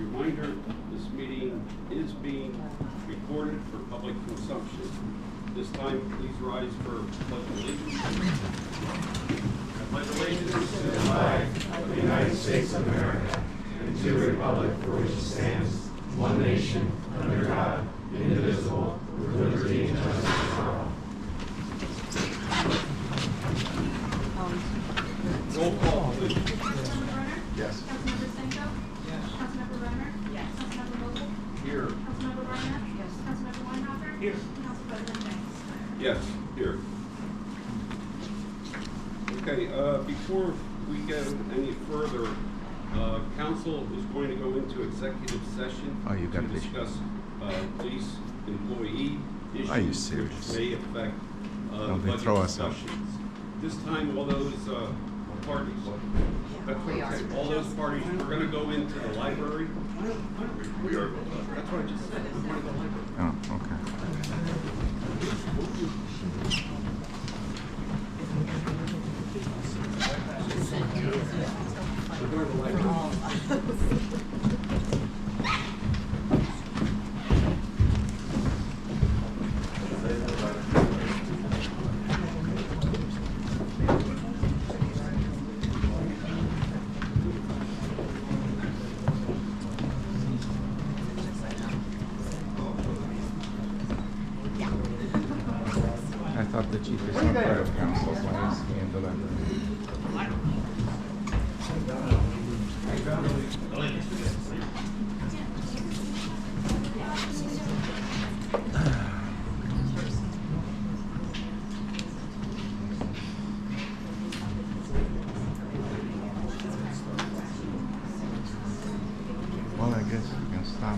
reminder, this meeting is being recorded for public consumption. This time, please rise for pledge of allegiance. I pledge allegiance to the flag of the United States of America and to the republic for which it stands, one nation, under God, indivisible, with liberty and justice for all. Roll call, please. Yes. Councilmember Senko? Yes. Councilmember Reimer? Yes. Councilmember Vogel? Here. Councilmember Barnett? Yes. Councilmember Weinhofer? Here. Council President Banks? Yes, here. Okay, before we go any further, council is going to go into executive session to discuss police employee issues. Are you serious? Which may affect Don't they budget throw us out? discussions. This time, all those parties, that's what I'm saying, all those parties, we're going to go into the library. We are. That's what I just said. We're going to the library. Oh, okay. We're going to the library. I thought the chief was not part of council, so I was in the library. Well, I guess we can stop.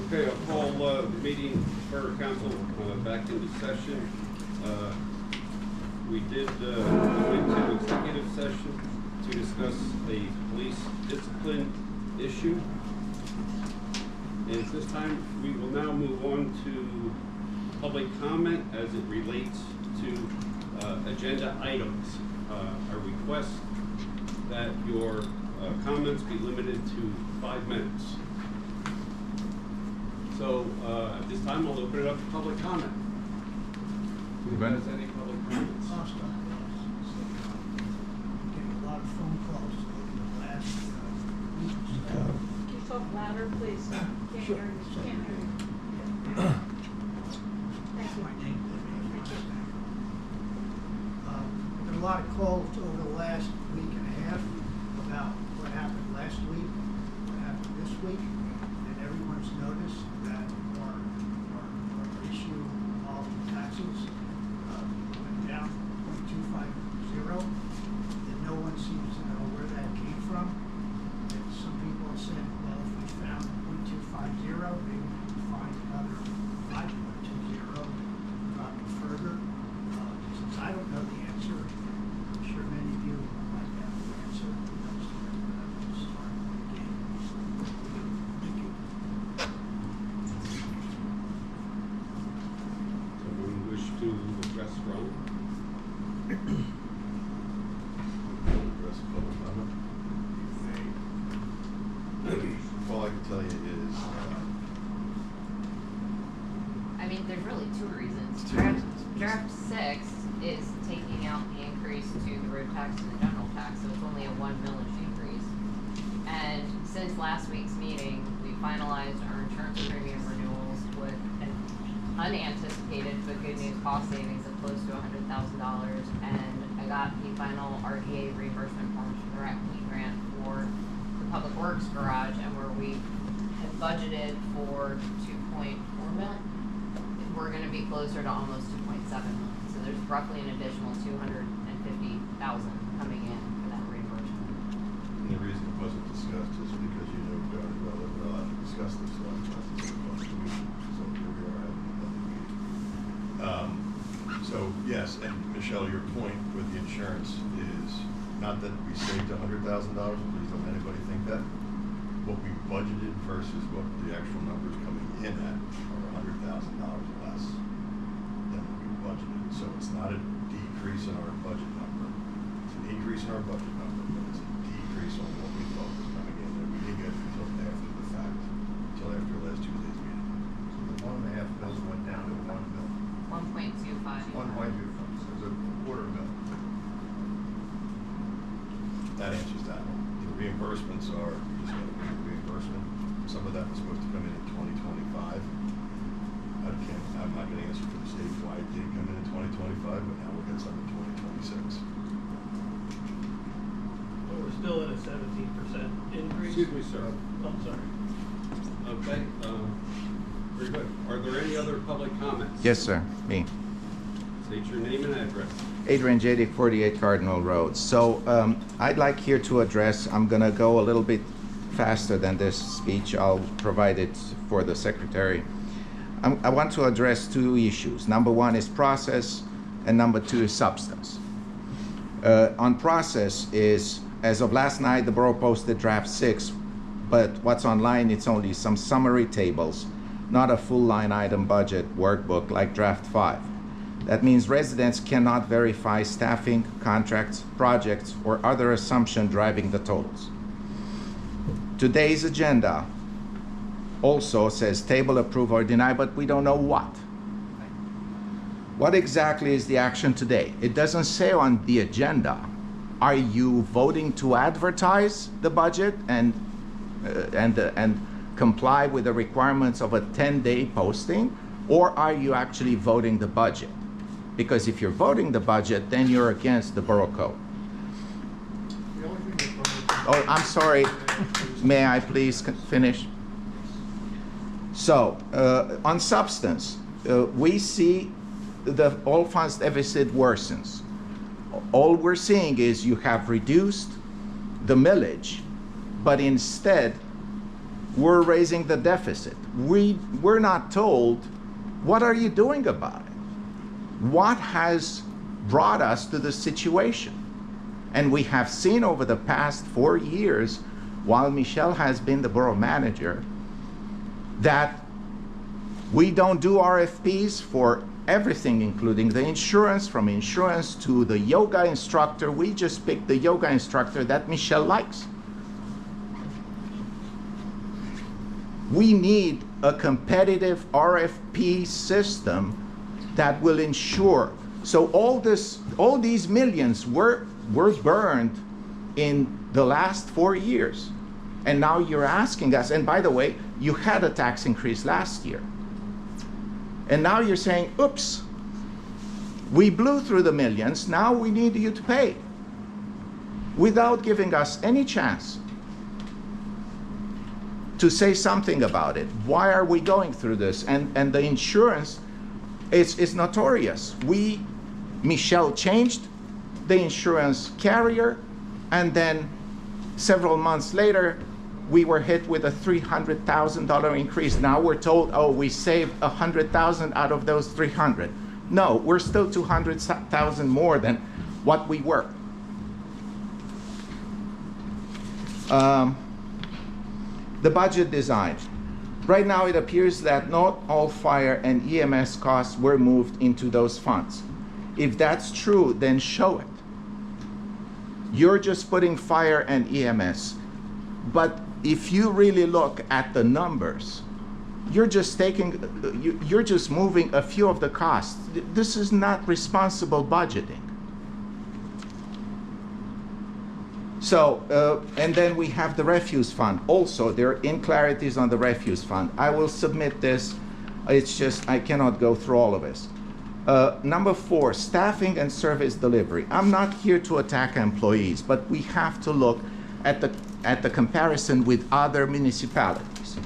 Okay, I'll call the meeting for council back into session. We did go into executive session to discuss a police discipline issue. And at this time, we will now move on to public comment as it relates to agenda items. I request that your comments be limited to 5 minutes. So at this time, I'll open it up to public comment. Who has any public comments? Getting a lot of phone calls over the last week or so. Can you talk louder, please? Can't hear you. Can't hear you. That's my name. There a lot of calls over the last week and a half about what happened last week, what happened this week, and everyone's noticed that our issue of taxes went down 0.250, and no one seems to know where that came from. And some people have said, well, if we found 0.250, maybe we can find another 5.20, drop it further. Since I don't know the answer, I'm sure many of you might have the answer. Who knows the start of the game. Thank you. Someone wish to address Ron? Address public comment. All I can tell you is, I mean, there's really 2 reasons. Two Draft, reasons. draft 6 is taking out the increase to the road tax and the general tax, so it's only a 1 millage increase. And since last week's meeting, we finalized our insurance premium renewals with an unanticipated but good news cost savings of close to $100,000. And I got the final RDA reimbursement forms from the RACP grant for the Public Works garage, and where we had budgeted for 2.4 million, we're going to be closer to almost 2.7 million. So there's roughly an additional 250,000 coming in for that reimbursement. and the reason it wasn't discussed is because you know darn well that we're allowed to discuss this stuff. So here we are having another meeting. So, yes, and Michelle, your point with the insurance is not that we saved $100,000, please don't anybody think that. What we budgeted versus what the actual numbers coming in at are $100,000 less than what we budgeted. So it's not a decrease in our budget number. It's an increase in our budget number, but it's a decrease on what we thought was coming in that we didn't get until after the fact, until after last Tuesday's meeting. So the 1.5 mils went down to 1 mil. 1.25. 1.25, so it's a quarter mil. That answers that one. The reimbursements are, we just got a reimbursement. Some of that was supposed to come in 2025. I'm not gonna answer for the state why it didn't come in 2025, but now we'll get some in 2026. But we're still at a 17% increase. Excuse me, sir. Oh, I'm sorry. Okay, very good. Are there any other public comments? Yes, sir, me. State your name and address. Adrian Jadick, 48 Cardinal Road. So I'd like here to address, I'm gonna go a little bit faster than this speech. I'll provide it for the secretary. I want to address two issues. Number one is process, and number two is substance. On process is, as of last night, the borough posted draft 6, but what's online, it's only some summary tables, not a full line item budget workbook like draft 5. That means residents cannot verify staffing, contracts, projects, or other assumption driving the totals. Today's agenda also says table, approve, or deny, but we don't know what. What exactly is the action today? It doesn't say on the agenda. Are you voting to advertise the budget and comply with the requirements of a 10-day posting, or are you actually voting the budget? Because if you're voting the budget, then you're against the borough code. The only thing that's Oh, I'm sorry. May I please finish? So, on substance, we see the all funds deficit worsens. All we're seeing is you have reduced the millage, but instead, we're raising the deficit. We're not told, what are you doing about it? What has brought us to this situation? And we have seen over the past 4 years, while Michelle has been the borough manager, that we don't do RFPs for everything, including the insurance, from insurance to the yoga instructor. We just pick the yoga instructor that Michelle likes. We need a competitive RFP system that will ensure. So all these millions were burned in the last 4 years. And now you're asking us, and by the way, you had a tax increase last year. And now you're saying, oops, we blew through the millions, now we need you to pay. Without giving us any chance to say something about it. Why are we going through this? And the insurance is notorious. Michelle changed the insurance carrier, and then several months later, we were hit with a $300,000 increase. Now we're told, oh, we saved $100,000 out of those 300. No, we're still 200,000 more than what we were. The budget design. Right now it appears that not all fire and EMS costs were moved into those funds. If that's true, then show it. You're just putting fire and EMS. But if you really look at the numbers, you're just moving a few of the costs. This is not responsible budgeting. So, and then we have the refuse fund. Also, there are inclarities on the refuse fund. I will submit this. It's just, I cannot go through all of this. Number 4, staffing and service delivery. I'm not here to attack employees, but we have to look at the comparison with other municipalities.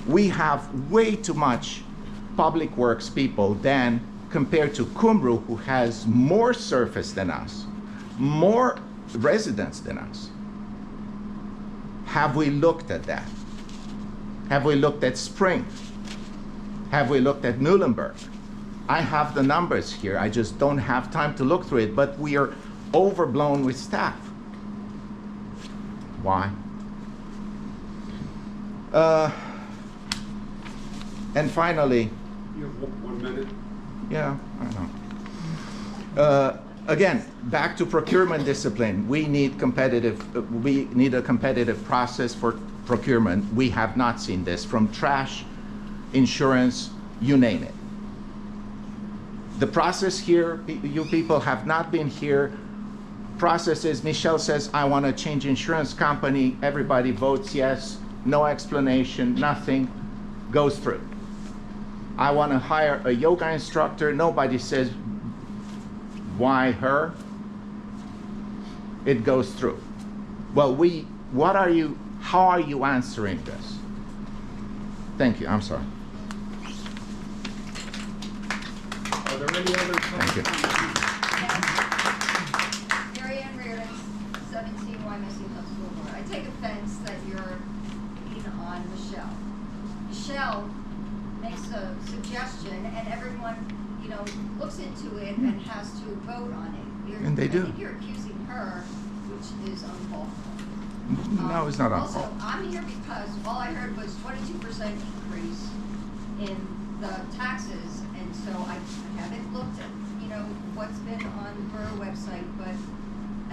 We have way too much public works people than compared to Cumru, who has more surface than us, more residents than us. Have we looked at that? Have we looked at Spring? Have we looked at Muhlenberg? I have the numbers here. I just don't have time to look through it, but we are overblown with staff. Why? And finally, You have 1 minute. yeah, I know. Again, back to procurement discipline. We need a competitive process for procurement. We have not seen this from trash, insurance, you name it. The process here, you people have not been here. Process is, Michelle says, I want to change insurance company. Everybody votes yes, no explanation, nothing, goes through. I want to hire a yoga instructor. Nobody says, why her? It goes through. Well, how are you answering this? Thank you, I'm sorry. Are there any other Thank you. Mary Ann Reardon, 17 Wyomissing School Board. I take offense that you're being on Michelle. Michelle makes a suggestion and everyone, looks into it and has to vote on it. And they do. I think you're accusing her, which is uncalled for. No, it's not Also, uncalled. I'm here because all I heard was 22% increase in the taxes, and so I haven't looked at, what's been on the borough website, but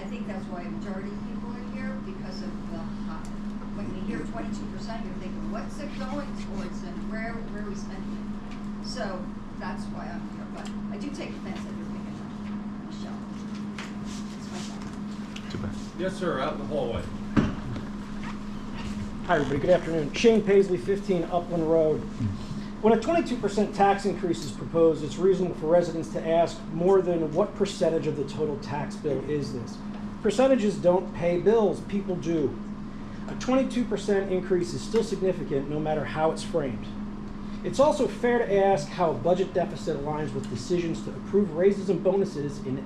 I think that's why a majority of people are here, because of the high. When you hear 22%, you're thinking, what's it going towards, and where are we spending it? So that's why I'm here, but I do take offense that you're picking on Michelle. That's my thought. Too bad. Yes, sir, out in the hallway. Hi, everybody. Good afternoon. Shane Paisley, 15 Upland Road. When a 22% tax increase is proposed, it's reasonable for residents to ask more than what percentage of the total tax bill is this. Percentages don't pay bills, people do. A 22% increase is still significant no matter how it's framed. It's also fair to ask how a budget deficit aligns with decisions to approve raises and bonuses in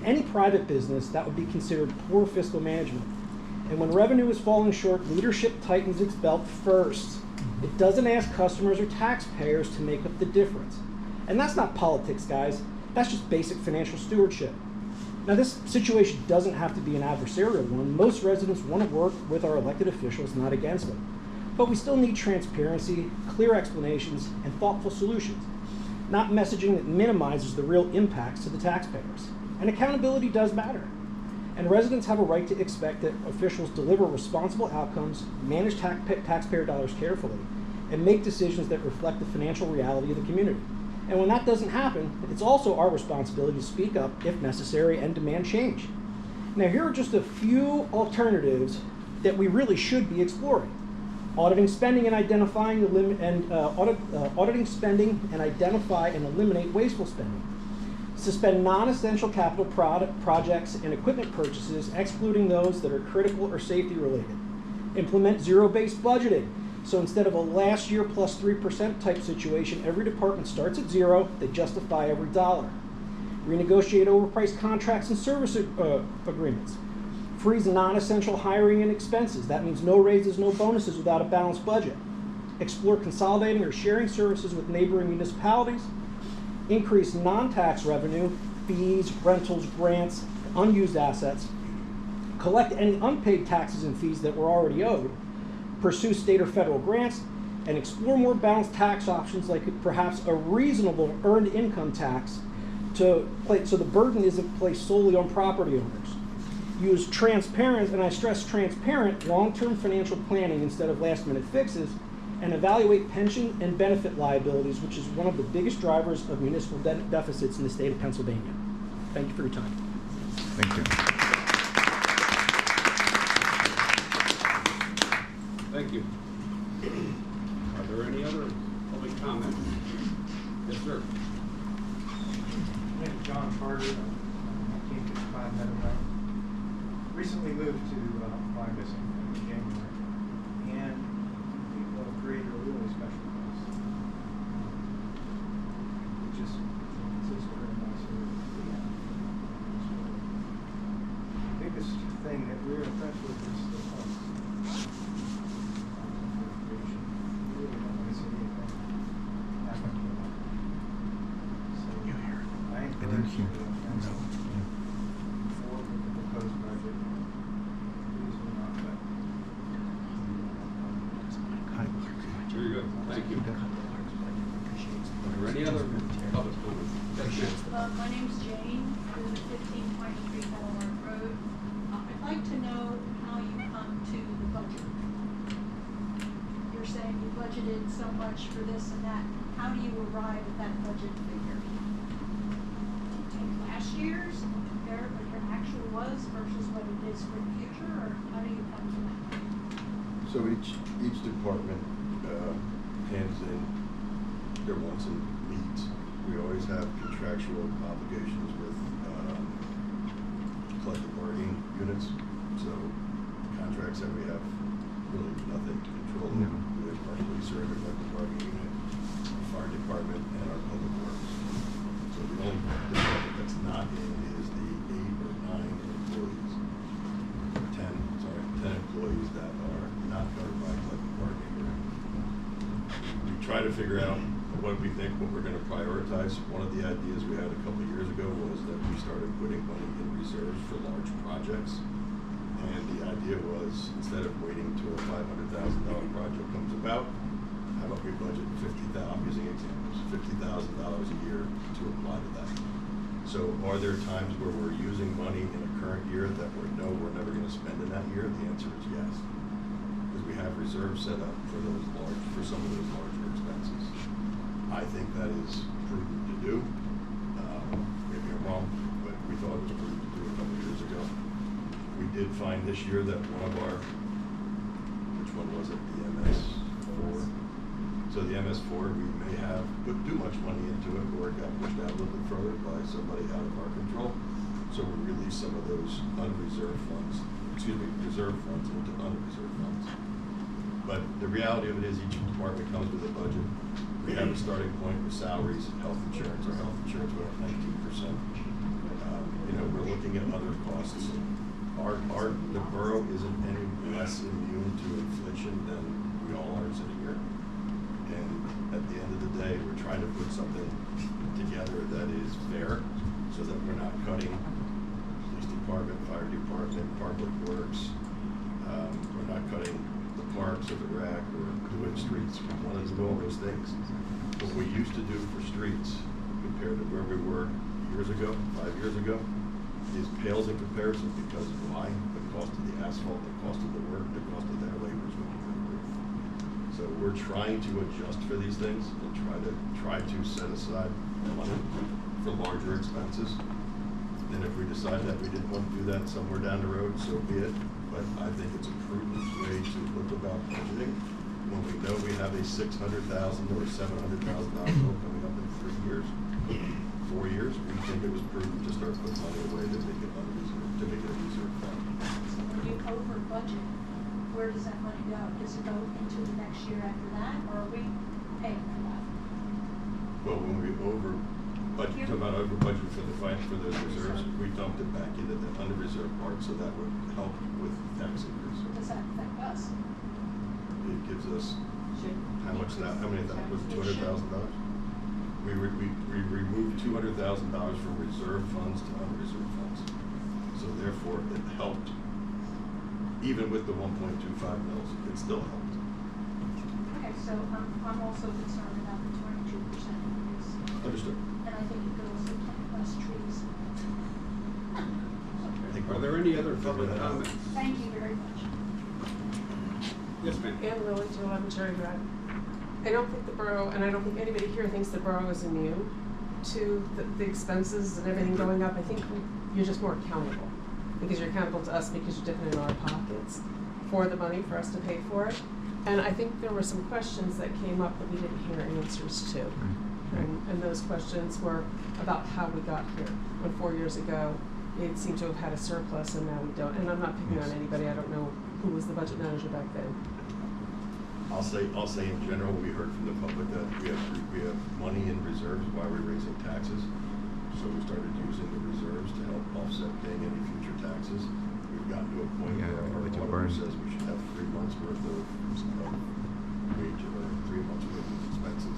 any private business that would be considered poor fiscal management. And when revenue is falling short, leadership tightens its belt first. It doesn't ask customers or taxpayers to make up the difference. And that's not politics, guys. That's just basic financial stewardship. Now, this situation doesn't have to be an adversarial one. Most residents want to work with our elected officials, not against them. But we still need transparency, clear explanations, and thoughtful solutions, not messaging that minimizes the real impacts to the taxpayers. And accountability does matter. And residents have a right to expect that officials deliver responsible outcomes, manage taxpayer dollars carefully, and make decisions that reflect the financial reality of the community. And when that doesn't happen, it's also our responsibility to speak up if necessary and demand change. Now, here are just a few alternatives that we really should be exploring. Auditing spending and identify and eliminate wasteful spending. Suspend non-essential capital projects and equipment purchases, excluding those that are critical or safety related. Implement zero-based budgeting. So instead of a last year plus 3% type situation, every department starts at zero, they justify every dollar. Renegotiate overpriced contracts and service agreements. Freeze non-essential hiring and expenses. That means no raises, no bonuses without a balanced budget. Explore consolidating or sharing services with neighboring municipalities. Increase non-tax revenue, fees, rentals, grants, unused assets. Collect any unpaid taxes and fees that were already owed. Pursue state or federal grants, and explore more balanced tax options like perhaps a reasonable earned income tax so the burden isn't placed solely on property owners. Use transparent, and I stress transparent, long-term financial planning instead of last-minute fixes, and evaluate pension and benefit liabilities, which is one of the biggest drivers of municipal deficits in the state of Pennsylvania. Thank you for your time. Thank you. Thank you. Are there any other public comments? Yes, sir. My name is John Carter, 1955 Meadowbank. Recently moved to Wyomissing in January, and people have created a really special place. It just consists of very nice area. The biggest thing that we're impressed with is the place. We really don't want to see anything happen to it. here. For the proposed budget, please do not affect. Very good, thank you. Are there any other public comments? Yes, ma'am. My name's Jane, I live at 1523 Belmont Road. I'd like to know how you come to the budget. You're saying you budgeted so much for this and that. How do you arrive at that budget figure? Do you take last year's and compare it what your actual was versus what it is for the future, or how do you come to that? So each department hands in their wants and needs. We always have contractual obligations with collective bargaining units. So contracts that we have really nothing to control. No. We have our police or collective bargaining unit, our fire department, and our public works. So the only department that's not in is the 8 or 9 employees, 10 employees that are not covered by collective bargaining. We try to figure out what we think, what we're going to prioritize. One of the ideas we had a couple of years ago was that we started putting money in reserves for large projects. And the idea was, instead of waiting till a $500,000 project comes about, how about we budget I'm using examples, $50,000 a year to apply to that. So are there times where we're using money in a current year that we know we're never going to spend in that year? The answer is yes. Because we have reserves set up for some of those larger expenses. I think that is prudent to do. Maybe I'm wrong, but we thought it was prudent to do a couple of years ago. We did find this year that one of our, which one was it? The MS4. So the MS4, we may have put too much money into it, or it got pushed out a little bit further by somebody out of our control. So we released some of those reserve funds into unreserved funds. But the reality of it is each department comes with a budget. We have a starting point with salaries, health insurance. Our health insurance went up 19%. We're looking at other costs. The borough isn't any less immune to inflation than we all are sitting here. And at the end of the day, we're trying to put something together that is fair, so that we're not cutting police department, fire department, public works. We're not cutting the parks or the rec or doing streets. We want to do all those things. What we used to do for streets compared to where we were 5 years ago, is pales in comparison, because why? The cost of the asphalt, the cost of the work, the cost of their labor is going through the roof. So we're trying to adjust for these things and try to set aside money for larger expenses. And if we decide that we didn't want to do that somewhere down the road, so be it. But I think it's a prudent way to look about budgeting when we know we have a $600,000 or $700,000 bill coming up in 3 years. 4 years, we think it was prudent to start putting money away to make it unreserved, to make it a reserve fund. When you over budget, where does that money go? Does it go into the next year after that, or are we paying for that? Well, when we over budget for the fight for those reserves, we dumped it back into the under-reserved part, so that would help with tax increase. Does that affect us? It gives us, how many of that was $200,000? We removed $200,000 from reserve funds to unreserved funds. So therefore, it helped. Even with the 1.25 mils, it still helped. Okay, so I'm also concerned about the 22% increase. Understood. And I think it goes to plant less trees. Are there any other public comments? Thank you very much. Yes, ma'am. Ann Lilly, 211 Cherry Drive. I don't think the borough, and I don't think anybody here thinks the borough is immune to the expenses and everything going up. I think you're just more accountable, because you're accountable to us because you're dipping in our pockets for the money for us to pay for it. And I think there were some questions that came up that we didn't hear answers to. And those questions were about how we got here. When 4 years ago, it seemed to have had a surplus, and now we don't. And I'm not picking on anybody. I don't know who was the budget manager back then. I'll say in general, we heard from the public that we have money in reserves while we're raising taxes. So we started using the reserves to help offset paying any future taxes. We've gotten to a point where our auditor says we should have 3 months worth of wage or 3 months worth of expenses.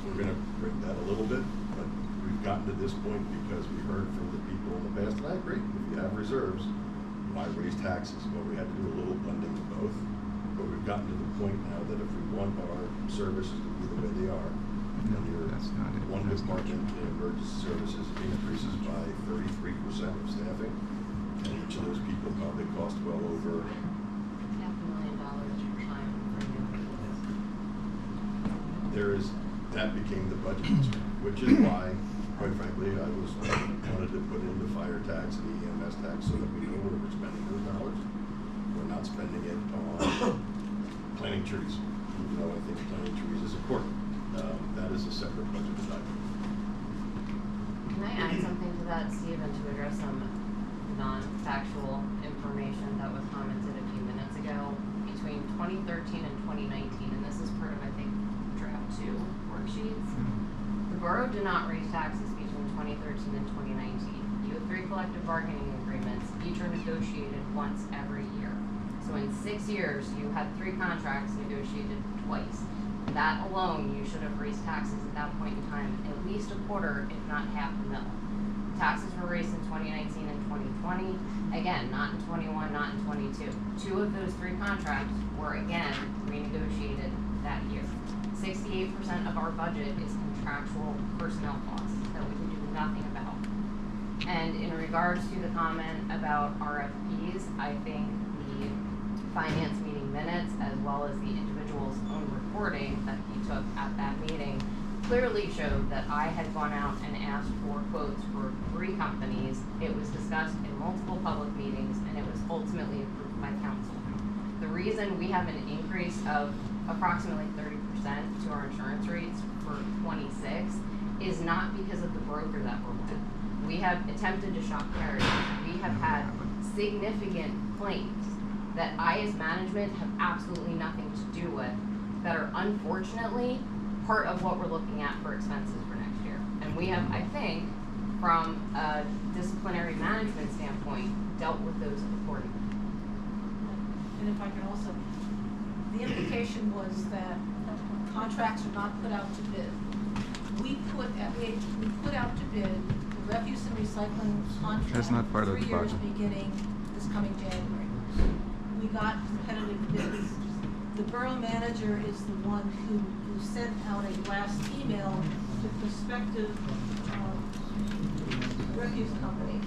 We're going to bring that a little bit, but we've gotten gotten to this point because we heard from the people in the past, and I agree, if you have reserves, why raise taxes? Well, we had to do a little blending of both, but we've gotten to the point now that if we want our services to be the way they are, No, and your that's not it. one department in emergency services increases by 33% of staffing, and each of those people probably cost well over $500,000 per time for new people. that became the budget concern, which is why, quite frankly, I wanted to put in the fire tax and the EMS tax so that we know where we're spending those dollars. We're not spending it on planting trees, even though I think planting trees is important. That is a separate budget item. Can I add something to that, Steve, and to address some non-factual information that was commented a few minutes ago? Between 2013 and 2019, and this is part of, I think, draft 2 worksheets, the borough did not raise taxes between 2013 and 2019. You have 3 collective bargaining agreements, each are negotiated once every year. So in 6 years, you had 3 contracts negotiated twice. That alone, you should have raised taxes at that point in time, at least a quarter, if not half a mil. Taxes were raised in 2019 and 2020, again, not in 21, not in 22. 2 of those 3 contracts were again renegotiated that year. 68% of our budget is contractual personnel costs that we can do nothing about. And in regards to the comment about RFPs, I think the finance meeting minutes, as well as the individual's own recording that he took at that meeting, clearly showed that I had gone out and asked for quotes for 3 companies. It was discussed in multiple public meetings, and it was ultimately approved by council. The reason we have an increase of approximately 30% to our insurance rates for 26 is not because of the broker that we're with. We have attempted to shop carriers. We have had significant claims that I as management have absolutely nothing to do with, that are unfortunately part of what we're looking at for expenses for next year. And we have, I think, from a disciplinary management standpoint, dealt with those accordingly. And if I can also, the implication was that contracts are not put out to bid. We put out to bid the refuse and recycling contract. That's not part of the 3 years budget. beginning this coming January. We got competitive bids. The borough manager is the one who sent out a blast email to prospective refuse companies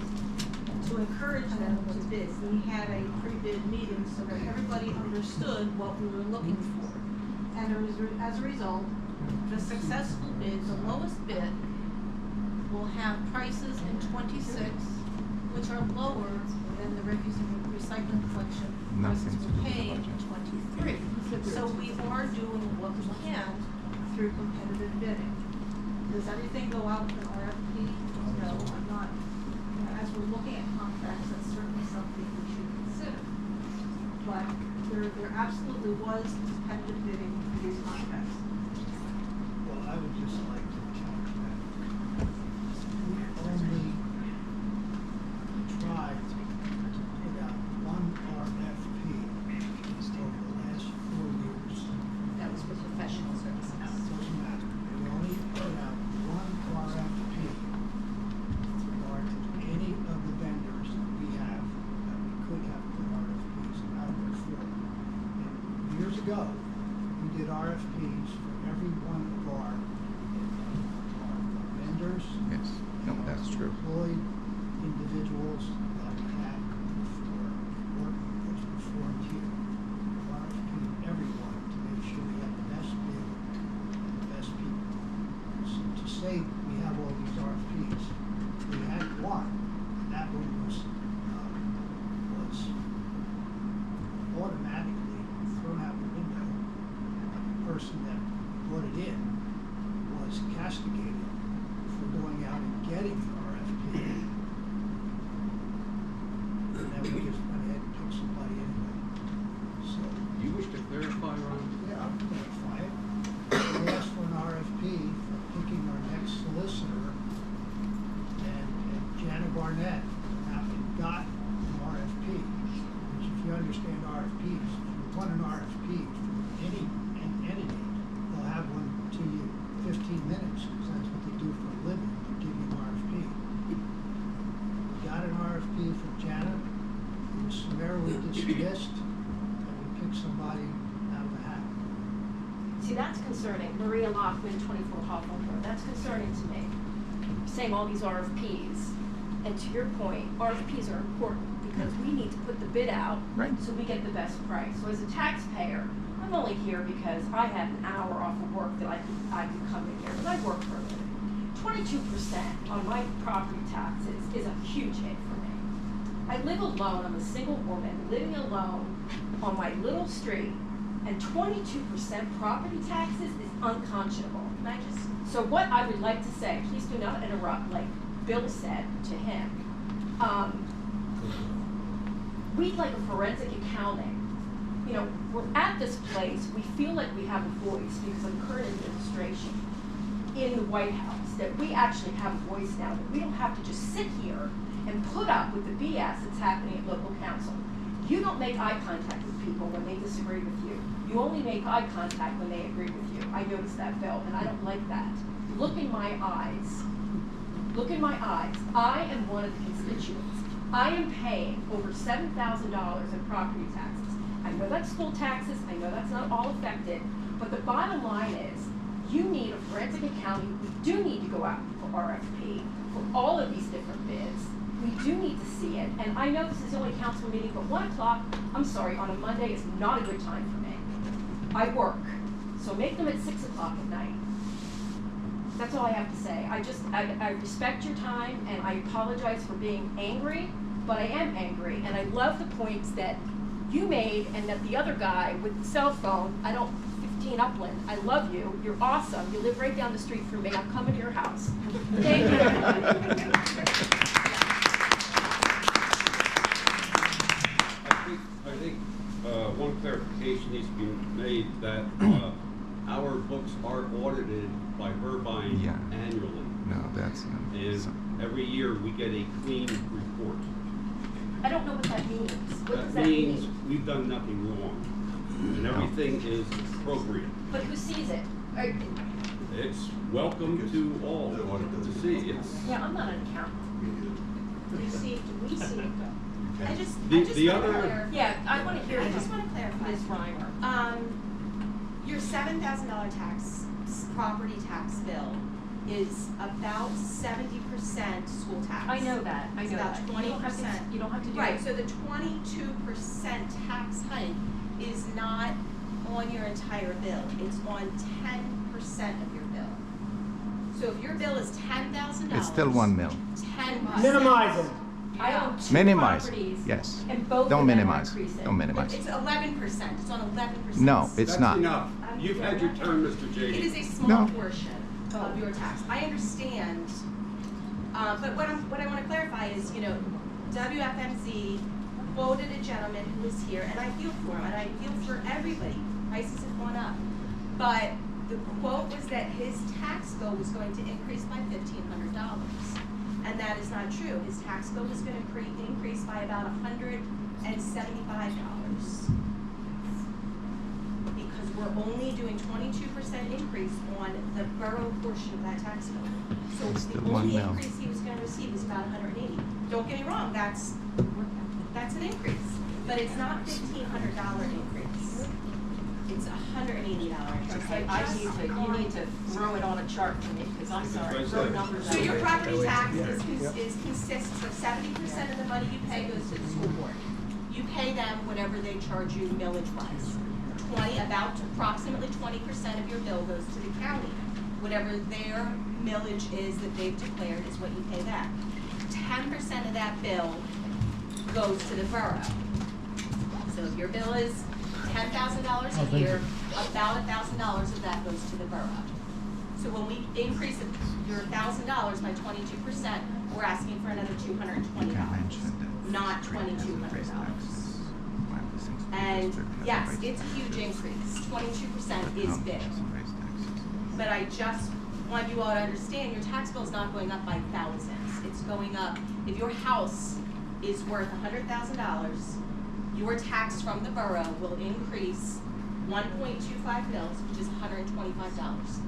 to encourage them to bid. We had a pre-bid meeting so that everybody understood what we were looking for. And as a result, the successful bid, the lowest bid, will have prices in 26 which are lower than the refuse and recycling collection prices we're paying in 23. So we are doing what we can through competitive bidding. Does everything go out in RFP? No, I'm not. As we're looking at contracts, that's certainly something we should consider. But there absolutely was competitive bidding for these contracts. Well, I would just like to counter that. We only tried to put out 1 RFP over the last 4 years. That was for professional services. Doesn't matter. We only put out 1 RFP with regard to any of the vendors that we have, that we could have put RFPs out before. And years ago, we did RFPs for every one of our vendors. Yes, no, that's true. Employed individuals that we had for work that's performed here. RFP everyone to make sure we have the best bid and the best people. So to say we have all these RFPs, we had one, and that one was automatically thrown out the window. And the person that brought it in was castigated for going out and getting the RFP. And then we just went ahead and picked somebody anyway. So, You wish to clarify, Ron? yeah, I'm gonna clarify it. We asked for an RFP for picking our next solicitor, and Janet Barnett went out and got an RFP. Which if you understand RFPs, if you want an RFP for any entity, they'll have one to you 15 minutes, because that's what they do for a living. They give you an missed, and we pick somebody out of the hat. See, that's concerning. Maria Lockman, 24 Hawthorne Road, that's concerning to me. Saying all these RFPs, and to your point, RFPs are important because we need to put the bid out Right. so we get the best price. So as a taxpayer, I'm only here because I had an hour off of work that I could come in here, but I work for a living. 22% on my property taxes is a huge hit for me. I live alone, I'm a single woman, living alone on my little street, and 22% property taxes is unconscionable. And I just, so what I would like to say, please do not interrupt, like Bill said to him, we'd like a forensic accounting. You know, we're at this place, we feel like we have a voice because of the current administration in the White House, that we actually have a voice now, that we don't have to just sit here and put up with the BS that's happening at local council. You don't make eye contact with people when they disagree with you. You only make eye contact when they agree with you. I noticed that, Bill, and I don't like that. Look in my eyes. Look in my eyes. I am one of the constituents. I am paying over $7,000 in property taxes. I know that's school taxes, I know that's not all affected, but the bottom line is, you need a forensic accounting. We do need to go out for RFP for all of these different bids. We do need to see it, and I know this is the only council meeting, but 1 o'clock, I'm sorry, on a Monday is not a good time for me. I work, so make them at 6 o'clock at night. That's all I have to say. I respect your time, and I apologize for being angry, but I am angry, and I love the points that you made, and that the other guy with the cell phone, 15 Upland, I love you, you're awesome, you live right down the street from me, I'm coming to your house. Thank you. I think one clarification needs to be made that our books are audited by Burbine Yeah. annually. No, that's not. And every year we get a clean report. I don't know what that means. What does That that means mean? we've done nothing wrong, and everything is appropriate. But who sees it? It's welcome to all to see. It's Yeah, I'm not an accountant. We see it though. You I can- just The wanna other- clarify. Yeah, I want to hear I just wanna clarify. Ms. Reimer. Your $7,000 property tax bill is about 70% school tax. I know that, I It's know about that. 20%. You don't have to do Right, it. so the 22% tax hike is not on your entire bill, it's on 10% of your bill. So if your bill is $10,000. It's still 1 mil. 10%. Minimize it. I own 2 Minimize, properties. yes. And both Don't of them are minimize, increasing. don't minimize. It's 11%, it's on 11%. No, it's That's not. enough. You've had your turn, Mr. It is J. a small No. portion of your tax. I understand, but what I want to clarify is, WFMZ quoted a gentleman who was here, and I feel for him, and I feel for everybody. Prices have gone up, but the quote was that his tax bill was going to increase by $1,500, and that is not true. His tax bill was going to increase by about $175. Because we're only doing 22% increase on the borough portion of that tax bill. So It's the still 1 only mil. increase he was gonna receive is about 180. Don't get me wrong, that's an increase, but it's not $1,500 increase. It's $180 increase. You need to throw it on a chart for me, because I'm sorry, Right throw there. numbers out. So your property tax Yeah. consists of 70% of the money you pay goes to the school board. You pay them whatever they charge you millage wise. About approximately 20% of your bill goes to the county. Whatever their millage is that they've declared is what you pay them. 10% of that bill goes to the borough. So if your bill is $10,000 a year, about $1,000 of that goes to the borough. So when we increase your $1,000 by 22%, we're asking for another $220, not $2,200. And yes, it's a huge increase. 22% is big. But I just want you all to understand, your tax bill is not going up by thousands. It's going up, if your house is worth $100,000, your tax from the borough will increase 1.25 mils, which is $125.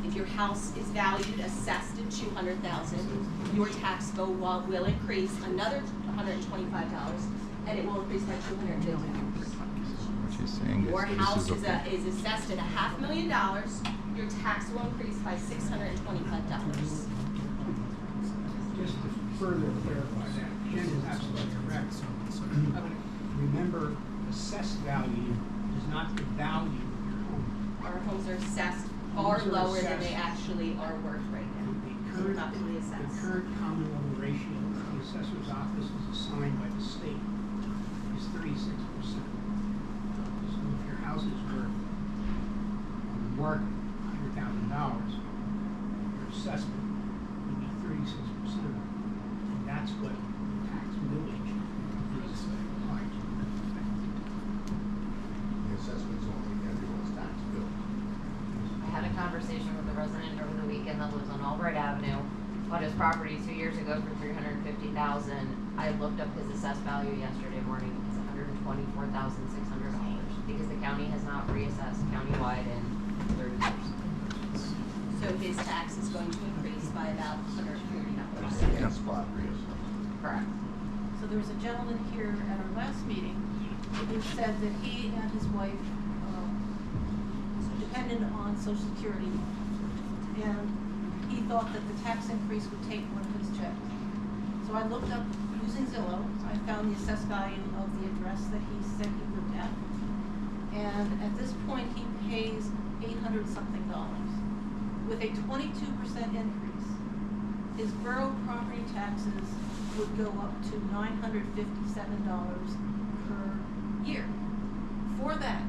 If your house is valued, assessed at $200,000, your tax bill will increase another $125, and it will increase by $250. What she's saying Your is house this is okay. is assessed at $500,000, your tax will increase by $625. Just to further clarify that, Jen is absolutely correct. Remember, assessed value is not the value of your home. Our homes are assessed far Homes are lower than they assessed. actually are worth right now. The Not fully current, assessed. the current common level ratio the assessor's office is assigned by the state is 36%. So if your house is worth, on the market, $100,000, your assessment would be 36%. And that's what the tax millage is applied to. The assessment's only everyone's tax bill. I had a conversation with a resident over the weekend that lives on Albright Avenue, bought his property 2 years ago for $350,000. I looked up his assessed value yesterday morning, it's $124,600, because the county has not reassessed countywide in 30 years. So his tax is going to increase by about $140. Yeah. Spot reassessment. Correct. So there was a gentleman here at our last meeting who said that he and his wife depended on Social Security, and he thought that the tax increase would take one of his checks. So I looked up using Zillow. I found the assessed value of the address that he said he lived at, and at this point he pays $800-something. With a 22% increase, his borough property taxes would go up to $957 per year. For that,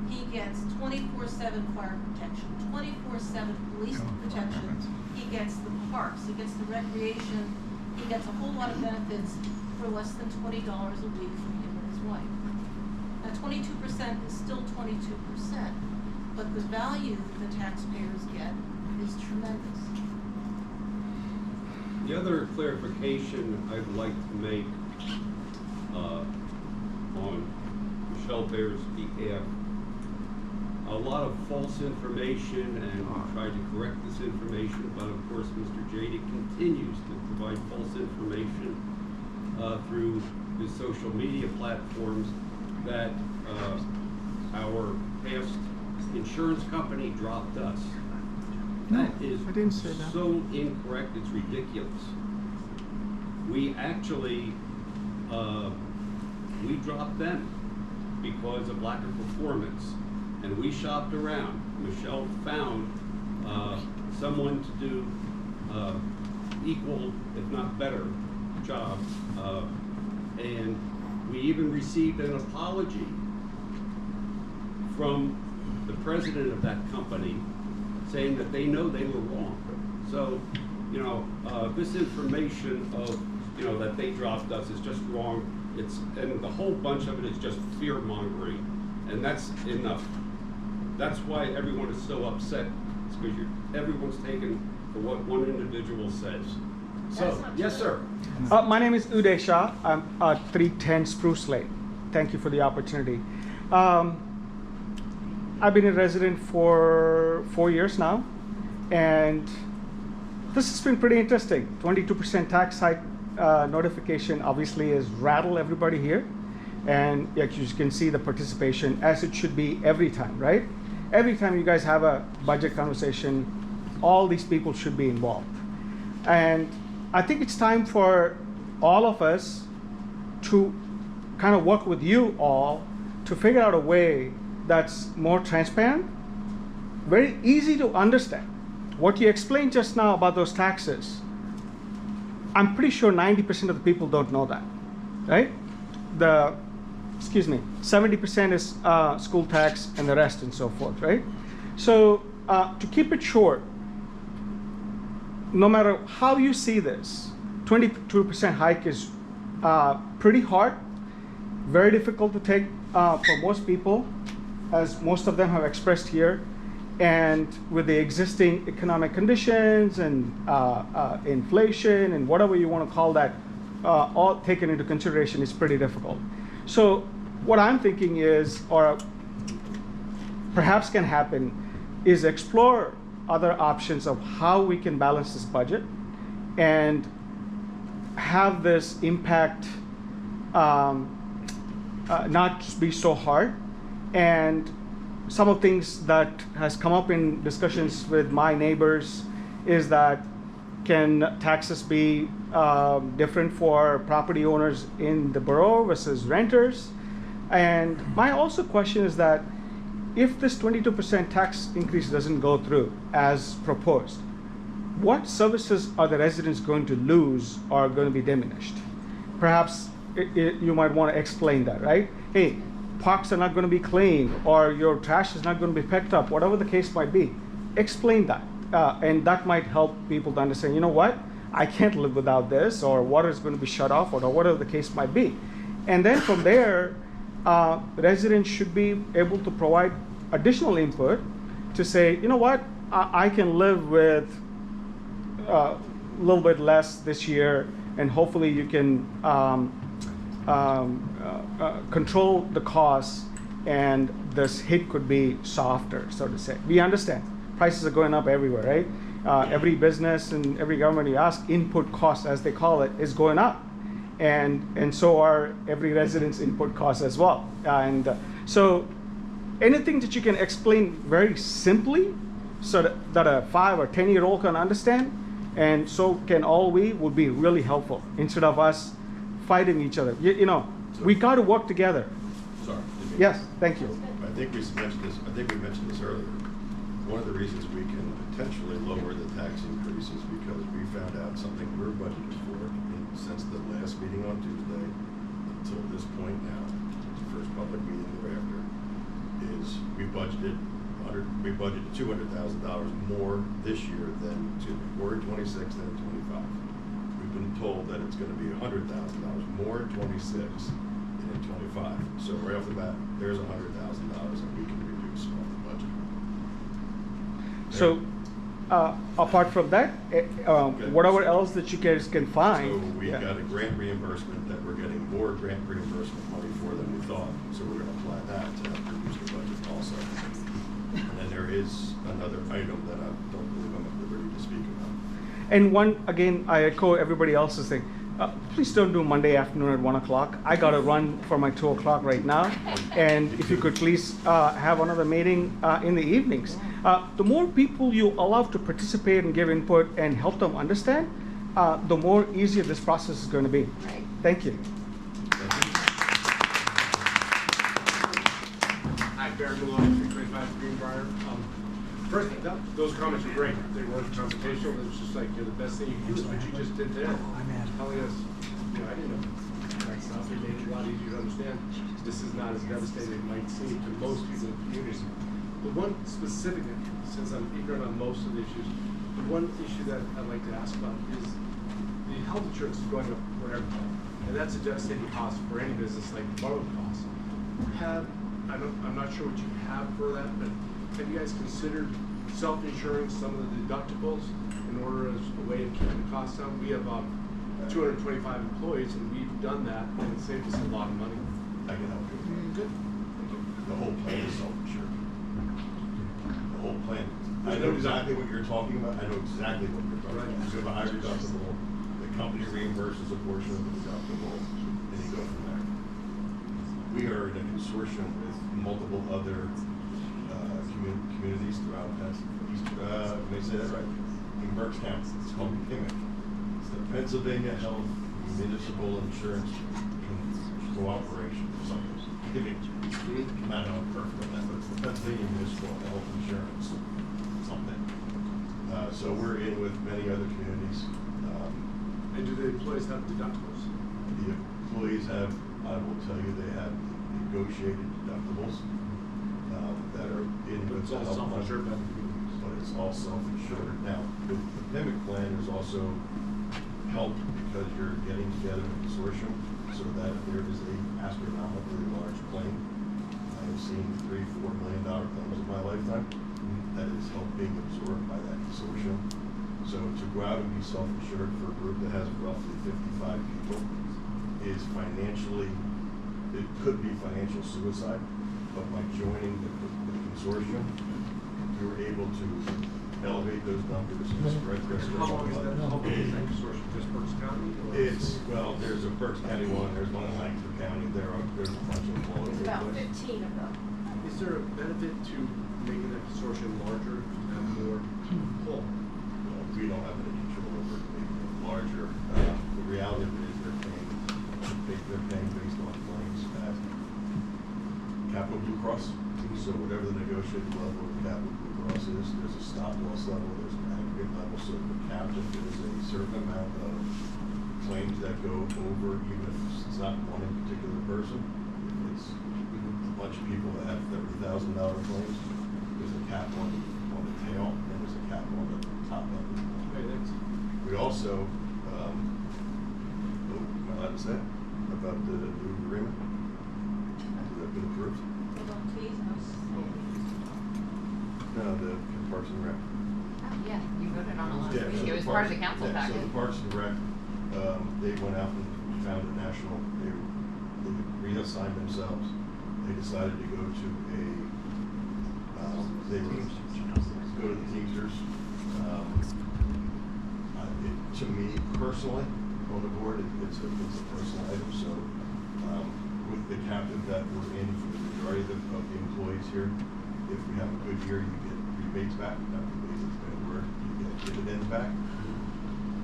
he gets 24/7 fire protection, 24/7 police protection. He gets the parks, he gets the recreation, he gets a whole lot of benefits for less than $20 a week from him and his wife. Now, 22% is still 22%, but the value the taxpayers get is tremendous. The other clarification I'd like to make on Michelle Bear's behalf, a lot of false information, and we tried to correct this information, but of course Mr. Jada continues to provide false information through his social media platforms that our past insurance company dropped us. That is I didn't say that. so incorrect, it's ridiculous. We actually, we dropped them because of lack of performance. And we shopped around. Michelle found someone to do equal, if not better, job. And we even received an apology from the president of that company saying that they know they were wrong. So, you know, this information of, you know, that they dropped us is just wrong. And the whole bunch of it is just fear mongering. And that's enough. That's why everyone is so upset. It's because everyone's taken for what one individual says. So, yes, sir. My name is Uday Shah. I'm at 310 Spruce Lane. Thank you for the opportunity. I've been a resident for 4 years now, and this has been pretty interesting. 22% tax hike notification obviously has rattled everybody here, and as you can see, the participation, as it should be every time, right? Every time you guys have a budget conversation, all these people should be involved. And I think it's time for all of us to kind of work with you all to figure out a way that's more transparent, very easy to understand. What you explained just now about those taxes, I'm pretty sure 90% of the people don't know that, right? 70% is school tax and the rest and so forth, right? So to keep it short, no matter how you see this, 22% hike is pretty hard, very difficult to take for most people, as most of them have expressed here. And with the existing economic conditions and inflation and whatever you want to call that, all taken into consideration, is pretty difficult. So what I'm thinking is, or perhaps can happen, is explore other options of how we can balance this budget and have this impact not be so hard. And some of things that has come up in discussions with my neighbors is that can taxes be different for property owners in the borough versus renters? And my also question is that if this 22% tax increase doesn't go through as proposed, what services are the residents going to lose or going to be diminished? Perhaps you might want to explain that, right? Hey, parks are not going to be clean, or your trash is not going to be picked up, whatever the case might be. Explain that. And that might help people to understand, you know what, I can't live without this, or water is going to be shut off, or whatever the case might be. And then from there, residents should be able to provide additional input to say, you know what, I can live with a little bit less this year, and hopefully you can control the costs, and this hit could be softer, so to say. We understand prices are going up everywhere, right? Every business and every government you ask, input cost, as they call it, is going up. And so are every resident's input costs as well. And so anything that you can explain very simply so that a 5 or 10-year-old can understand, and so can all we, would be really helpful instead of us fighting each other. You know, we got to work together. Sorry. Yes, thank you. I think we mentioned this earlier. One of the reasons we can potentially lower the tax increase is because we found out something we're budgeted for since the last meeting on Tuesday until this point now, the first public meeting thereafter, is we budgeted $200,000 more this year than we're at 26 than at 25. We've been told that it's going to be $100,000 more at 26 than at 25. So right off the bat, there's $100,000 that we can reduce off the budget. So, apart from that, whatever else that you guys can find. So we got a grant reimbursement that we're getting more grant reimbursement money for than we thought. So we're going to apply that to reduce the budget also. And then there is another item that I don't believe I'm at liberty to speak about. And one, again, I echo everybody else's thing. Please don't do Monday afternoon at 1 o'clock. I got to run for my 2 o'clock right now. And if you could please have another meeting in the evenings. The more people you allow to participate and give input and help them understand, the more easier this process is going to be. Right. Thank you. Hi, Barry Malone, 325 Greenbrier. First, those comments were great. They weren't confrontational. It was just like, you're the best thing you can do is what you just did there. Telling us, I didn't know that stuff. It made it a lot easier to understand. This is not as devastating as it might seem to most people in the community. The one specific, since I'm ignorant on most of the issues, the one issue that I'd like to ask about is the health insurance is going up for everybody. And that's a devastating cost for any business, like the borough costs. I'm not sure what you have for that, but have you guys considered self-insuring some of the deductibles in order as a way of keeping the costs down? We have 225 employees, and we've done that, and it saved us a lot of money. I can help you. Good. Thank you. The whole plan is self-insured. The whole plan. I know exactly what you're talking about. I know exactly what you're talking about. You have a higher deductible. The company reimburses a portion of the deductible, and you go from there. We are in a consortium with multiple other communities throughout may I say that right? In Berks County. It's called PIMIC. It's the Pennsylvania Health Municipal Insurance Cooperation. Something. PIMIC. I don't know perfect on that, but it's the Pennsylvania Municipal Health Insurance. Something. So we're in with many other communities. And do the employees have deductibles? The employees have, I will tell you, they have negotiated deductibles that are in with It's all self-insured by the communities. But it's all self-insured. Now, the PIMIC plan is also helped because you're getting together in a consortium so that if there is a astronomically large claim, I have seen $3-4 million claims in my lifetime, that is helped being absorbed by that consortium. So to go out and be self-insured for a group that has roughly 55 people is financially, it could be financial suicide, but by joining the consortium, we were able to elevate those numbers and spread risk. How long is that? How big is that consortium? Just Berks County? Or? It's, well, there's a Berks County one, there's one in Lancaster County, there's a bunch of them all over There's the about place. 15 of them. Is there a benefit to making that consortium larger to have more pull? Well, we don't have any control over making it larger. The reality of it is they're paying based on claims at Capital Blue Cross. So whatever the negotiated level of Capital Blue Cross is, there's a stop loss level, there's an aggregate level. So the captain, there's a certain amount of claims that go over, even if it's not one in particular person. If it's a bunch of people that have $30,000 claims, there's a cap on the tail, and there's a cap on the top level. We also, am I allowed to say about the new agreement? Has that been approved? No, the Parks and Rec. Yeah, you voted on it last Yeah, week. so It the was part of Parks- the council yeah, package. So the Parks and Rec, they went out and found a national, they reassigned themselves. They decided to go to go to the Teamsters. To me personally, on the board, it's a personal item. So with the captain that we're in for the majority of the employees here, if we have a good year, you get rebates back. Not rebates, it's a bad word. You get dividends back.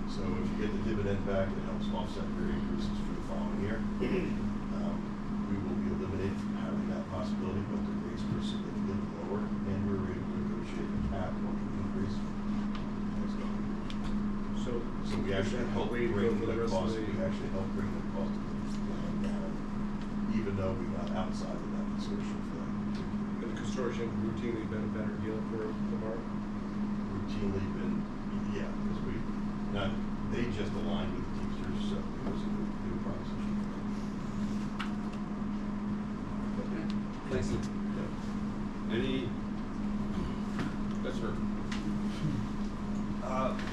So if you get the dividend back, it helps offset your increases for the following year. We will be eliminated from having that possibility, but the rates were significantly lower, and we were able to negotiate a cap on the increase. So we actually help bring the cost. We actually help bring the cost of the land down, even though we got outside of that consortium for that. And the consortium routinely been a better deal for the borough? Routinely been, yeah, because they just aligned with the Teamsters, so it was a new proposition. Thank you. Any? Yes, sir.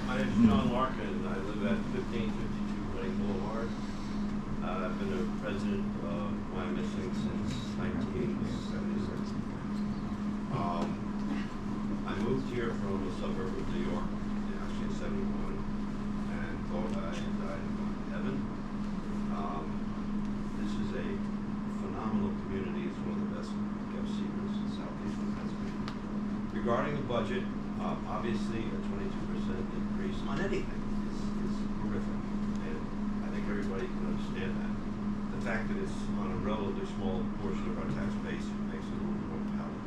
My name is John Larkin. I live at 1552 Reading Boulevard. I've been a resident of Wyomissing since 1976. I moved here from a suburb of New York, actually in 71, and thought I had died and gone to heaven. This is a phenomenal community. It's one of the best kept secrets in southeastern Pennsylvania. Regarding the budget, obviously a 22% increase on anything is horrific, and I think everybody can understand that. The fact that it's on a relatively small portion of our tax base makes it a little more palatable.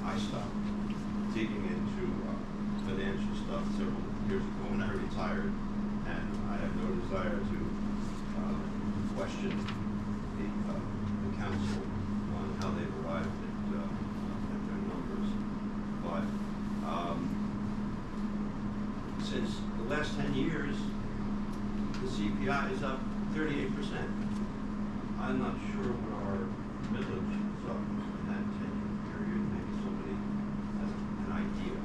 I stopped digging into financial stuff several years ago when I retired, and I have no desire to question the council on how they've arrived at their numbers. But since the last 10 years, the CPI is up 38%. I'm not sure what our millage is up in that 10-year period. Maybe somebody has an idea.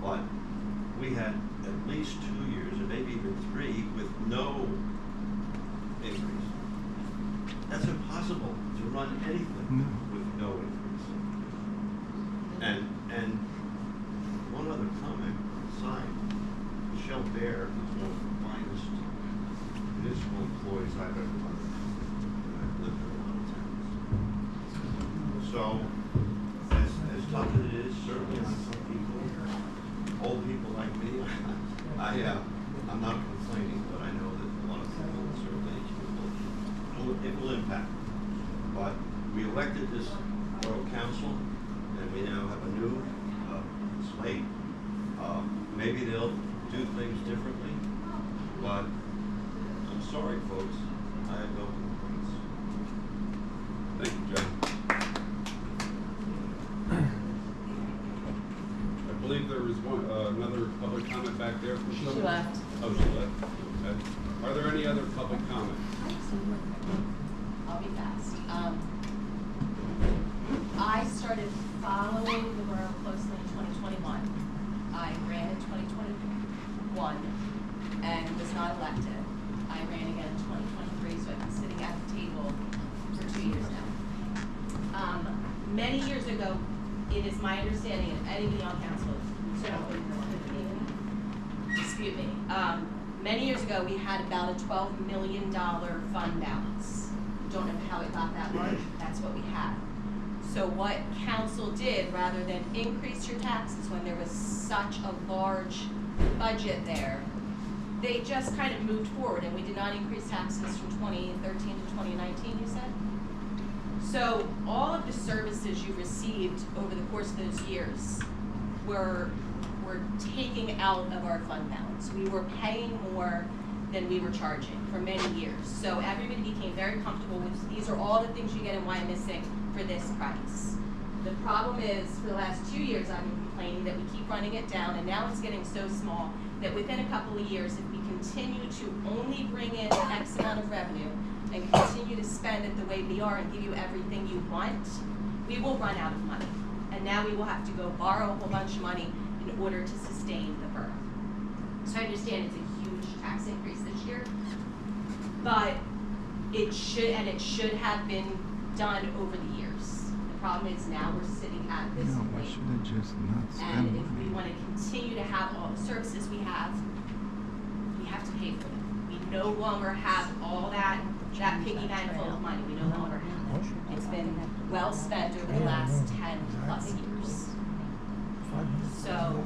But we had at least 2 years, and maybe even 3, with no increase. That's impossible to run anything with no increase. And one other comment aside, Michelle Baird is one of the finest municipal employees I've ever worked with, and I've lived in a lot of towns. So, as tough as it is, certainly on some people, old people like me, I'm not complaining, but I know that a lot of people, certainly it will impact. But we elected this borough council, and we now have a new slate. Maybe they'll do things differently, but I'm sorry, folks, I have no complaints. Thank you, John. I believe there was another public comment back there from someone. She left. Oh, she left. Okay. Are there any other public comments? I'll be fast. I started following the borough closely in 2021. I ran in 2021 and was not elected. I ran again in 2023, so I've been sitting at the table for 2 years now. Many years ago, it is my understanding, if anybody on council, dispute me, many years ago, we had about a $12 million fund balance. Don't know how it got that large, that's what we had. So what council did, rather than increase your taxes when there was such a large budget there, they just kind of moved forward, and we did not increase taxes from 2013 to 2019, you said? So all of the services you received over the course of those years were taking out of our fund balance. We were paying more than we were charging for many years. So everybody became very comfortable with, these are all the things you get in Wyomissing for this price. The problem is, for the last 2 years, I've been complaining that we keep running it down, and now it's getting so small that within a couple of years, if we continue to only bring in X amount of revenue and continue to spend it the way we are and give you everything you want, we will run out of money. And now we will have to go borrow a whole bunch of money in order to sustain the borough. So I understand it's a huge tax increase this year, but it should have been done over the years. The problem is now we're sitting at this point. And if we want to continue to have all the services we have to pay for them. We no longer have all that piggy bank full of money. We no longer have it. It's been well spent over the last 10 plus years. So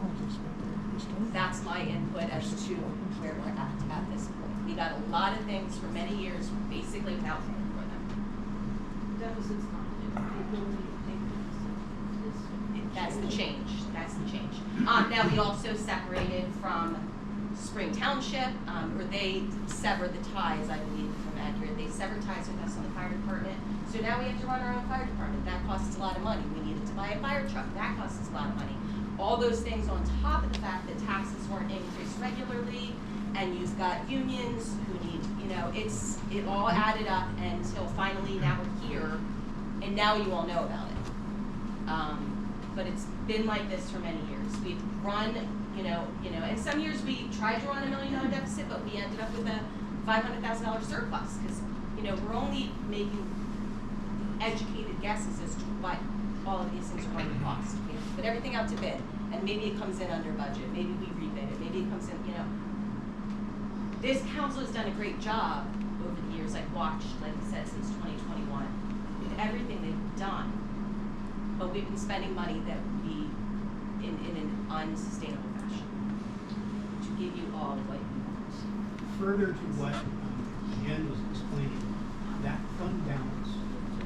that's my input as to where we're at this point. We got a lot of things for many years basically without paying for them. Deficit's not due. The ability to pay is That's the change. That's the change. Now we also separated from Spring Township, or they severed the ties, I believe, if I'm accurate. They severed ties with us on the fire department. So now we have to run our own fire department. That costs a lot of money. We needed to buy a fire truck. That costs us a lot of money. All those things on top of the fact that taxes weren't increased regularly, and you've got unions who need, it all added up until finally now we're here, and now you all know about it. But it's been like this for many years. We've run, and some years we tried to run $1 million deficit, but we ended up with a $500,000 surplus, because, we're only making educated guesses as to what all of these things are going to cost. We have to put everything out to bid, and maybe it comes in under budget, maybe we rebid it, maybe it comes in, This council has done a great job over the years. I've watched, like I said, since 2021, with everything they've done, but we've been spending money that would be in an unsustainable fashion to give you all what you want. Further to what Jen was explaining, that fund balance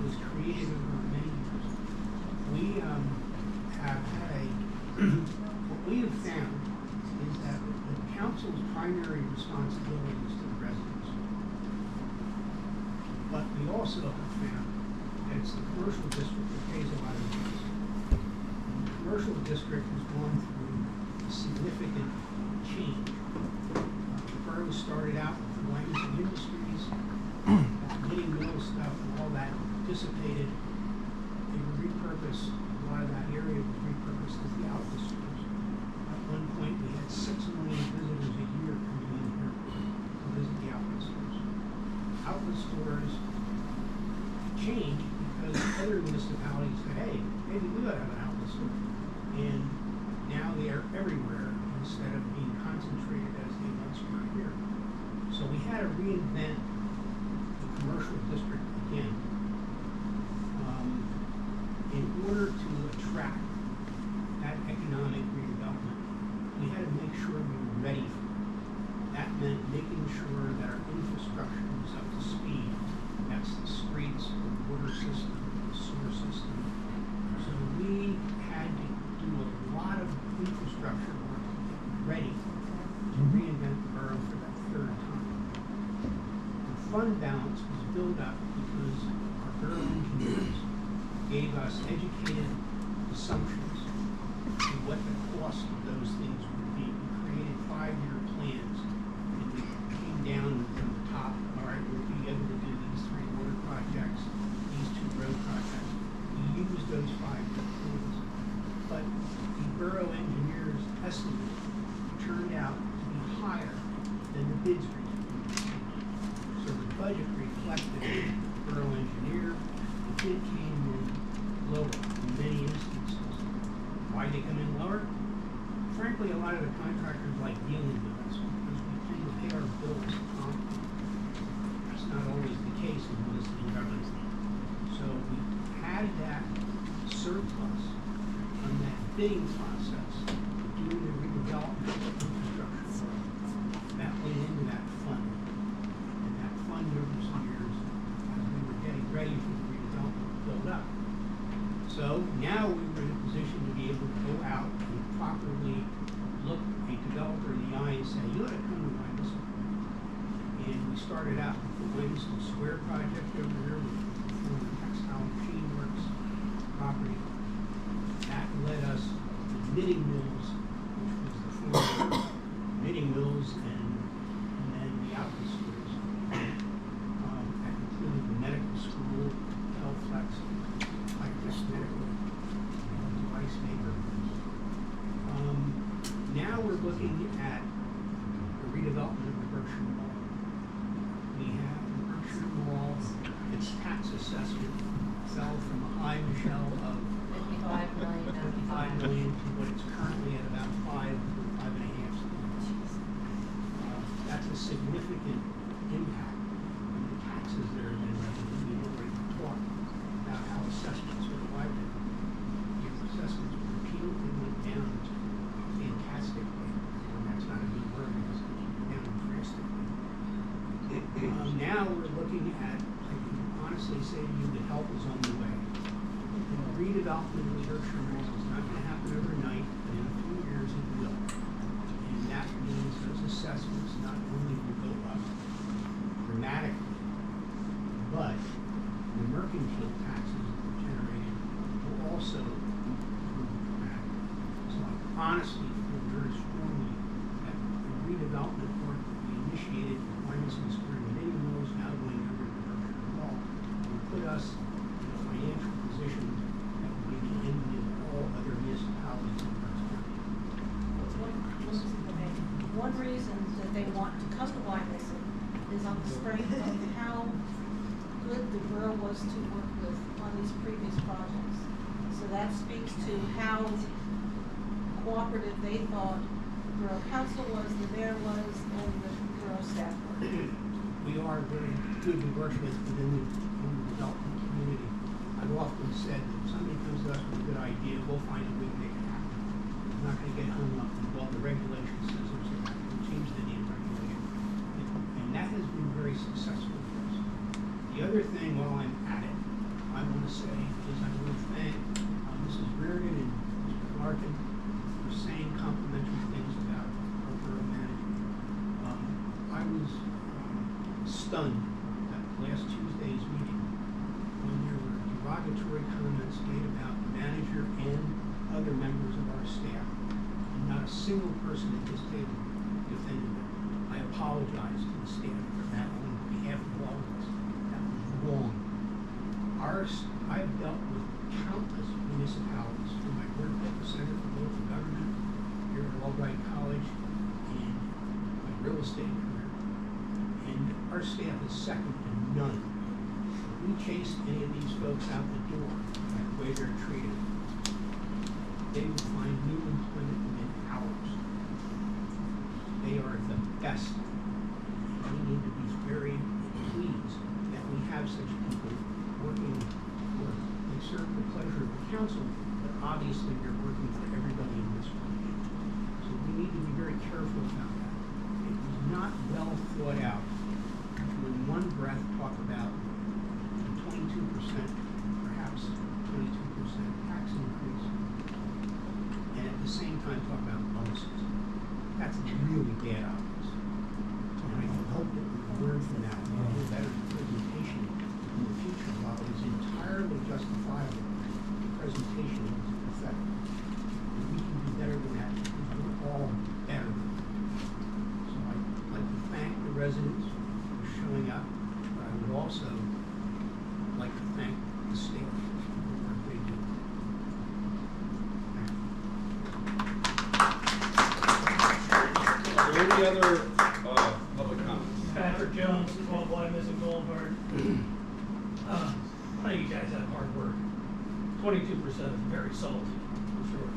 was created over many years. We have had what we have found is that the council's primary responsibility is to the residents. But we also have found that it's the commercial district that pays a lot of bills. The commercial district has gone through a significant change. The borough started out with the Wyomissing Industries, getting mill stuff, and all that dissipated. They were repurposed. A lot of that area was repurposed as the outlet stores. At one point, we had 6 million visitors a year coming in here to visit the outlet stores. Outlet stores changed because other municipalities said, hey, maybe we ought to have an outlet store. And now they are everywhere instead of being concentrated as they once were here. So we had to reinvent the commercial district again. In order to attract that economic redevelopment, we had to make sure we were ready for it. That meant making sure that our infrastructure was up to speed. That's the streets, the water system, the sewer system. So we had to do a lot of infrastructure work to get ready to reinvent the borough for that third time. The fund balance was built up because our borough engineers gave us educated assumptions of what the cost of those things would be. We created 5-year plans, and we came down from the top. All right, we'll be able to do these 3 water projects, these 2 road projects. We used those 5-year plans, but the borough engineers' estimate turned out to be higher than the bids reached. So the budget reflected the borough engineer. The bid came in lower in many instances. Why they come in lower? Frankly, a lot of the contractors like dealing with us because we tend to pay our bills promptly. That's not always the case in municipal government. So we had that surplus from that bidding process doing the redevelopment of infrastructure work. That went into that fund. And that fund over some years, as we were getting ready for the redevelopment, built up. So now we were in a position to be able to go out and properly look a developer in the eye and say, you ought to come to Wyomissing. And we started out with the Wyomissing Square project over here with the former Textile Machine Works property. That led us to Knitting Mills, which was the former Knitting Mills and then the outlet stores. That included the medical school, Health Flex, medical device maker. Now we're looking at the redevelopment of the Berkshire Mall. We have the Berkshire Mall, its tax assessment fell from a high, Michelle, of 55 million, 55 million to what it's currently at about 5.5. That's a significant impact on the taxes that are in revenue. We already talked about how assessments were wiped. If assessments were repealed, they went down fantastically. And that's not a good word because they went down drastically. Now we're looking at, I can honestly say to you, that help is on the way. And the redevelopment of the Berkshire Mall is not going to happen overnight, but in a few years it will. And that means those assessments not only will go up dramatically, but the mercantile taxes that are generated will also improve dramatically. So I honestly feel very strongly that the redevelopment work that we initiated in Wyomissing Square and Knitting Mills now going over to the Berkshire Mall will put us in a financial position that will be the envy of all other municipalities in Berks County. One reason that they want to come to Wyomissing is on the strength of how good the borough was to work with on these previous projects. So that speaks to how cooperative they thought the borough council was, the mayor was, and the borough staff were. We are very good to work with within the development community. I've often said that if somebody comes to us with a good idea, we'll find a way to make it happen. We're not going to get hung up with all the regulations says there's a change the name regulation. And that has been very successful for us. The other thing while I'm at it, I want to say is I want to thank Mrs. Reardon and Mr. Larkin for saying complimentary things about our borough manager. I was stunned at last Tuesday's meeting when there were derogatory comments made about the manager and other members of our staff. And not a single person at this table defended them. I apologize to the staff for that on behalf of all of us. That was wrong. I've dealt with countless municipalities through my work at the Center for Local Government, here at Albright College, and my real estate career. And our staff is second to none. If we chased any of these folks out the door, like the way they're treated, they would find new employment within hours. They are the best. And we need to be very pleased that we have such people working for, they serve the pleasure of the council, but obviously they're working for everybody in this room. So we need to be very careful about that. It was not well thought out to in one breath talk about a 22%, perhaps 22% tax increase, and at the same time talk about bonuses. That's really bad optics. And I hope that we learn from that and do a better presentation in the future. While it is entirely justifiable, the presentation is pathetic. And we can do better than that because we're all better than that. So I'd like to thank the residents for showing up, but I would also like to thank the staff for the work they do. Are there any other public comments? Patrick Jones, 12 Wyomissing Boulevard. I know you guys have hard work. 22% is very salty, for sure.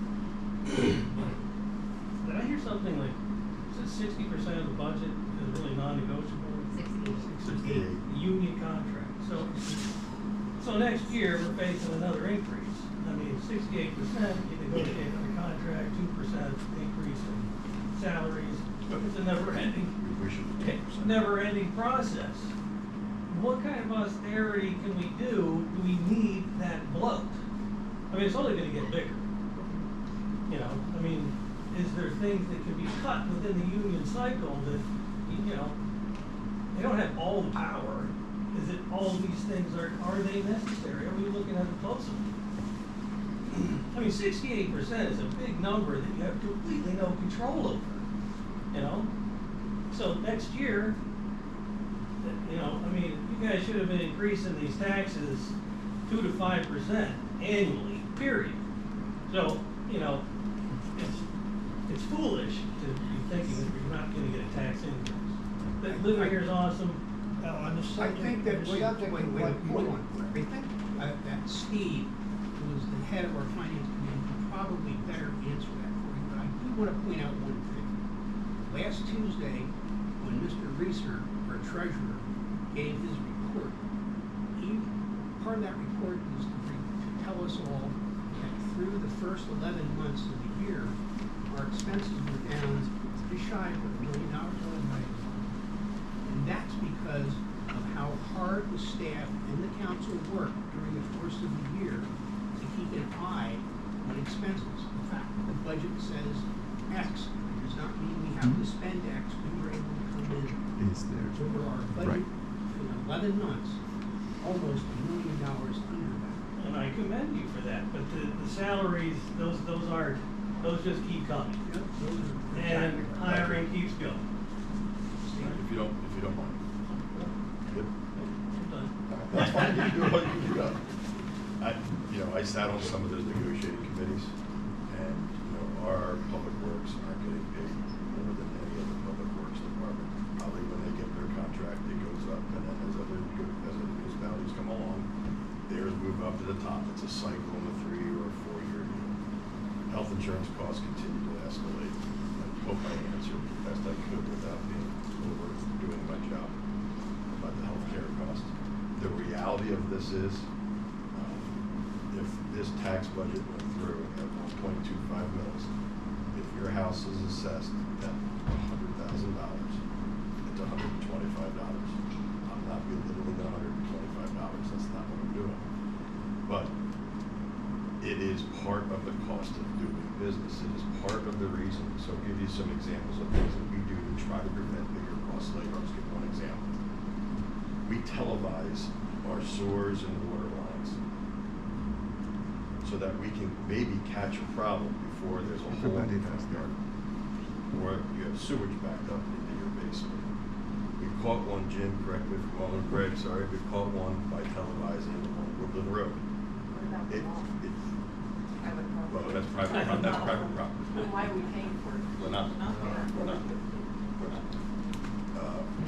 Did I hear something like, is it 60% of the budget is really non-negotiable? 68. Union contract. So next year, we're facing another increase. I mean, 68%, you negotiate under contract, 2% increase in salaries. It's a never-ending process. What kind of austerity can we do? Do we need that bloat? I mean, it's only gonna get bigger. You know, I mean, is there things that can be cut within the union cycle that, you know, they don't have all the power. Is it all these things are they necessary? Are we looking at it closely? I mean, 68% is a big number that you have completely no control over, you know? So next year, you know, I mean, you guys should have been increasing these taxes 2 to 5% annually, period. So, you know, it's foolish to be thinking that you're not gonna get a tax increase. That living here is awesome. I think that, wait, hold on. I think that Steve, who is the head of our finance committee, can probably better answer that for you, but I do want to point out one thing. Last Tuesday, when Mr. Reeser, our treasurer, gave his report, part of that report is to tell us all that through the first 11 months of the year, our expenses were down just shy of $1 million. And that's because of how hard the staff and the council worked during the course of the year to keep an eye on expenses. In fact, the budget says X. It does not mean we have to spend X. We were able to come in over our budget in 11 months, almost $1 million under that. And I commend you for that, but the salaries, those just keep coming. Yep, those are And hiring keeps going. If you don't mind. Good. I'm done. That's fine, you can do what you got. I sat on some of those negotiating committees, and, our public works aren't getting paid more than any other public works department. Probably when they get their contract, it goes up, and then as other municipalities come along, theirs move up to the top. It's a cycle in a 3 or 4 year deal. Health insurance costs continue to escalate. I hope I answered the best I could without being overdoing my job about the healthcare cost. The reality of this is, if this tax budget went through at 1.25 mils, if your house is assessed at $100,000, it's $125. I'm not belittling $125. That's not what I'm doing. But it is part of the cost of doing business. It is part of the reason. So I'll give you some examples of things that we do to try to prevent bigger costs later. I'll just give one example. We televise our sewers and water lines so that we can maybe catch a problem before there's a hole in the backyard, or you have sewage backed up into your basement. We caught one, Jim, correct me if I'm wrong, Greg, sorry, we caught one by televising on Woodland Road. Well, that's private property. Then why are we paying for it? We're not.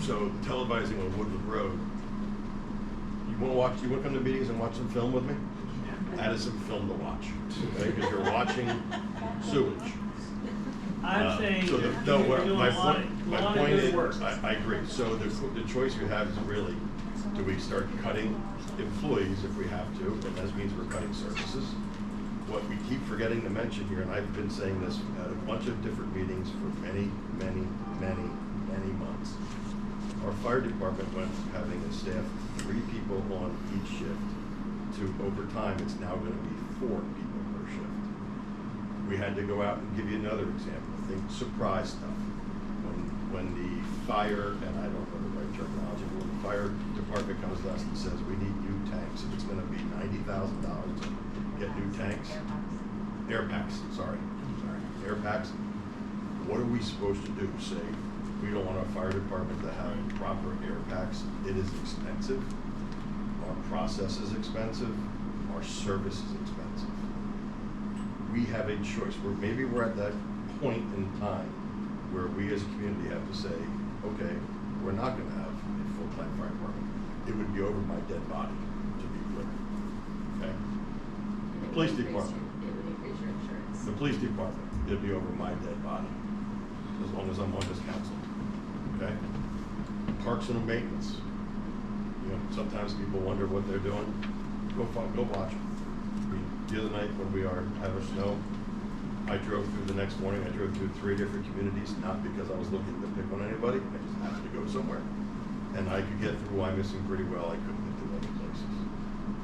So televising on Woodland Road. You want to come to meetings and watch some film with me? That is some film to watch, okay? Because you're watching sewage. I'm saying so you're doing my a lot point of is, good work. I agree. So the choice we have is really, do we start cutting employees if we have to, and that means we're cutting services. What we keep forgetting to mention here, and I've been saying this at a bunch of different meetings for many months. Our fire department went from having a staff of 3 people on each shift to, over time, it's now going to be 4 people per shift. We had to go out and give you another example. Think surprise stuff. When the fire, and I don't know the right terminology, but when the fire department comes to us and says we need new tanks, and it's going to be $90,000 to get new tanks. Air packs, air packs. What are we supposed to do? Say, we don't want our fire department to have proper air packs. It is expensive. Our process is expensive. Our service is expensive. We have a choice. Maybe we're at that point in time where we as a community have to say, okay, we're not going to have a full-time fire department. It would be over my dead body, to be clear. Okay? The police department. It would increase your insurance. The police department. it'd be over my dead body, as long as I'm on this council, okay? Parks and maintenance, you know, sometimes people wonder what they're doing, go watch them. I mean, the other night when we had our snow, I drove through the next morning, I drove through 3 different communities, not because I was looking to pick on anybody, I just happened to go somewhere. And I could get through Wyomissing pretty well, I couldn't get through other places.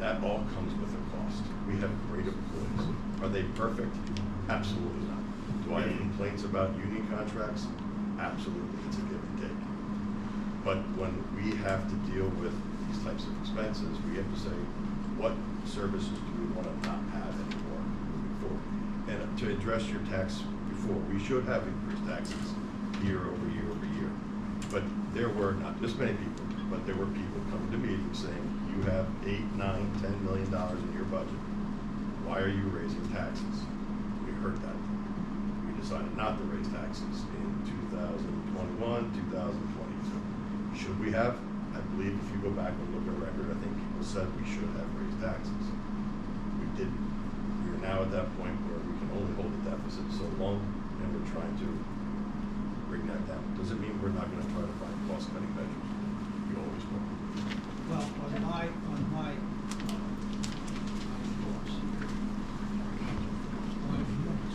That all comes with a cost. We have great employees. Are they perfect? Absolutely not. Do I have complaints about union contracts? Absolutely, it's a give and take. But when we have to deal with these types of expenses, we have to say, what services do we want to not have anymore moving forward? And to address your tax before, we should have increased taxes year over year over year. But there were not this many people, but there were people coming to meetings saying, you have $8, $9, $10 million in your budget. Why are you raising taxes? We heard that. We decided not to raise taxes in 2021, 2022. Should we have? I believe if you go back and look at record, I think people said we should have raised taxes. We didn't. We are now at that point where we can only hold the deficit so long, and we're trying to bring that down. Doesn't mean we're not going to try to find cost-cutting measures. We always will. Well, on my thoughts here,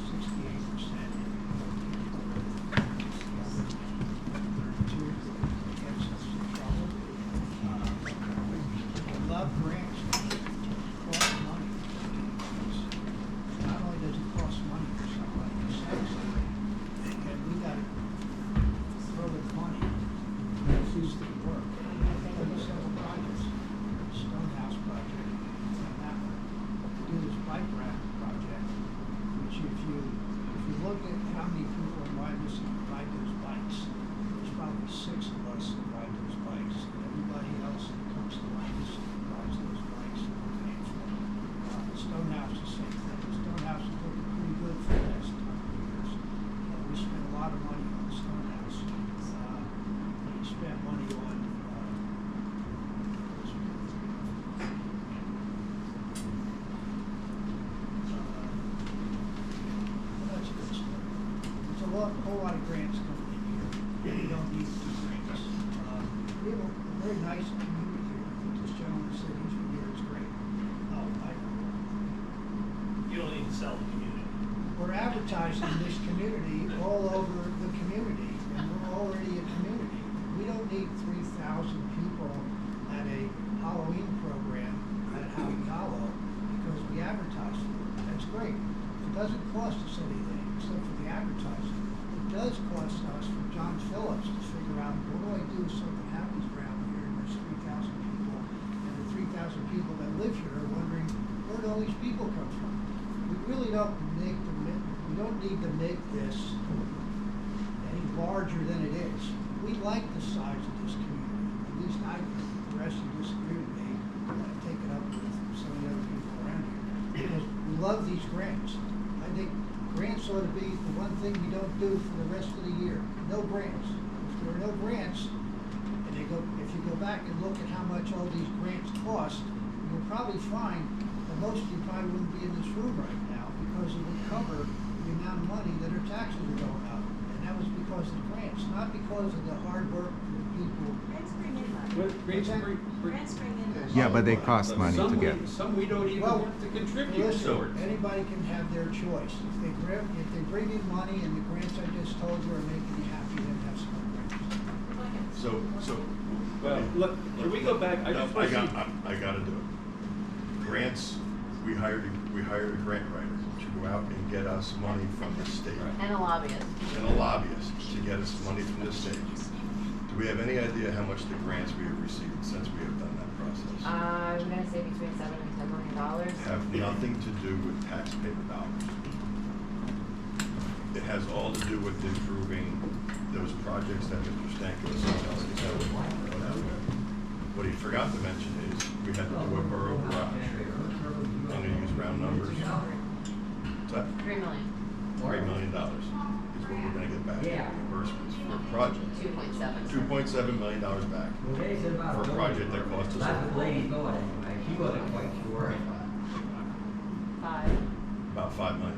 68%. 32 gets us in trouble. I love grants. It costs money. Not only does it cost money for somebody to say something, and we got to throw in money to refuse to work. Several projects, Stonehouse project, and that one, to do this bike rack project, which if you look at how many people in Wyomissing ride those bikes, there's probably 6 of us that ride those bikes. Everybody else that comes to Wyomissing rides those bikes and we're paying for them. Stonehouse is the same thing. Stonehouse is looking pretty good for the last couple of years. We spent a lot of money on Stonehouse. We spent money on whole lot of grants coming in here. We don't need to do grants. We have a very nice community here. I think this gentleman said he's been here, it's great. Oh, I know. You don't need to sell the community. We're advertising this community all over the community, and we're already a community. We don't need 3,000 people at a Halloween program at Howie Hollow because we advertise for it. That's great. It doesn't cost us anything except for the advertising. It does cost us for John Phillips to figure out what do I do if something happens around here and there's 3,000 people, and the 3,000 people that live here are wondering where do all these people come from? We really don't need to make this any larger than it is. We like the size of this community. At least I do. The rest of this community, take it up with some of the other people around here. Because we love these grants. I think grants ought to be the one thing we don't do for the rest of the year. No grants. If there are no grants, and if you go back and look at how much all these grants cost, you'll probably find that most of you probably wouldn't be in this room right now because it would cover the amount of money that our taxes are going up. And that was because of the grants, not because of the hard work of the people. Grants bring in money. Grants bring in money. Yeah, but they cost money to get. Some we don't even have to contribute Listen, towards. anybody can have their choice. If they bring in money and the grants I just told you are making you happy, then have some grants. So. Well, look, can we go back? I gotta do it. Grants, we hired a grant writer to go out and get us money from the state. And a lobbyist. And a lobbyist to get us money from the state. Do we have any idea how much the grants we have received since we have done that process? I'm gonna say between $7 and $10 million. Have nothing to do with taxpayer dollars. It has all to do with improving those projects that Mr. Stanko was telling you. What he forgot to mention is we had to do a borough garage. I'm going to use round numbers. What's that? $3 million. $3 million is what we're going to get back in reimbursements for a project. 2.7. $2.7 million back for a project that cost us about $5 million.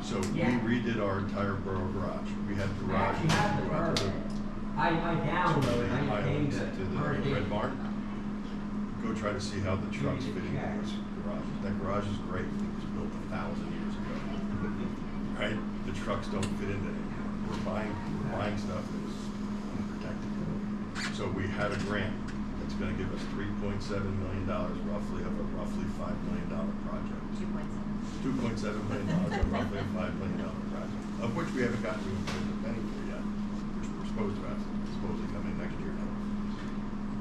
So we Yeah. redid our entire borough garage. We had I garage. actually have the permit. I downloaded, I came to. To the Red Barn. Go try to see how the trucks fit into those garages. That garage is great. It was built 1,000 years ago. Right? The trucks don't fit into it. We're buying stuff that is unprotected. So we had a grant that's gonna give us $3.7 million roughly of a roughly $5 million project. 2.7 million dollars of roughly a $5 million project, of which we haven't gotten to a penny for yet, which we're supposed to have, supposedly coming next year now.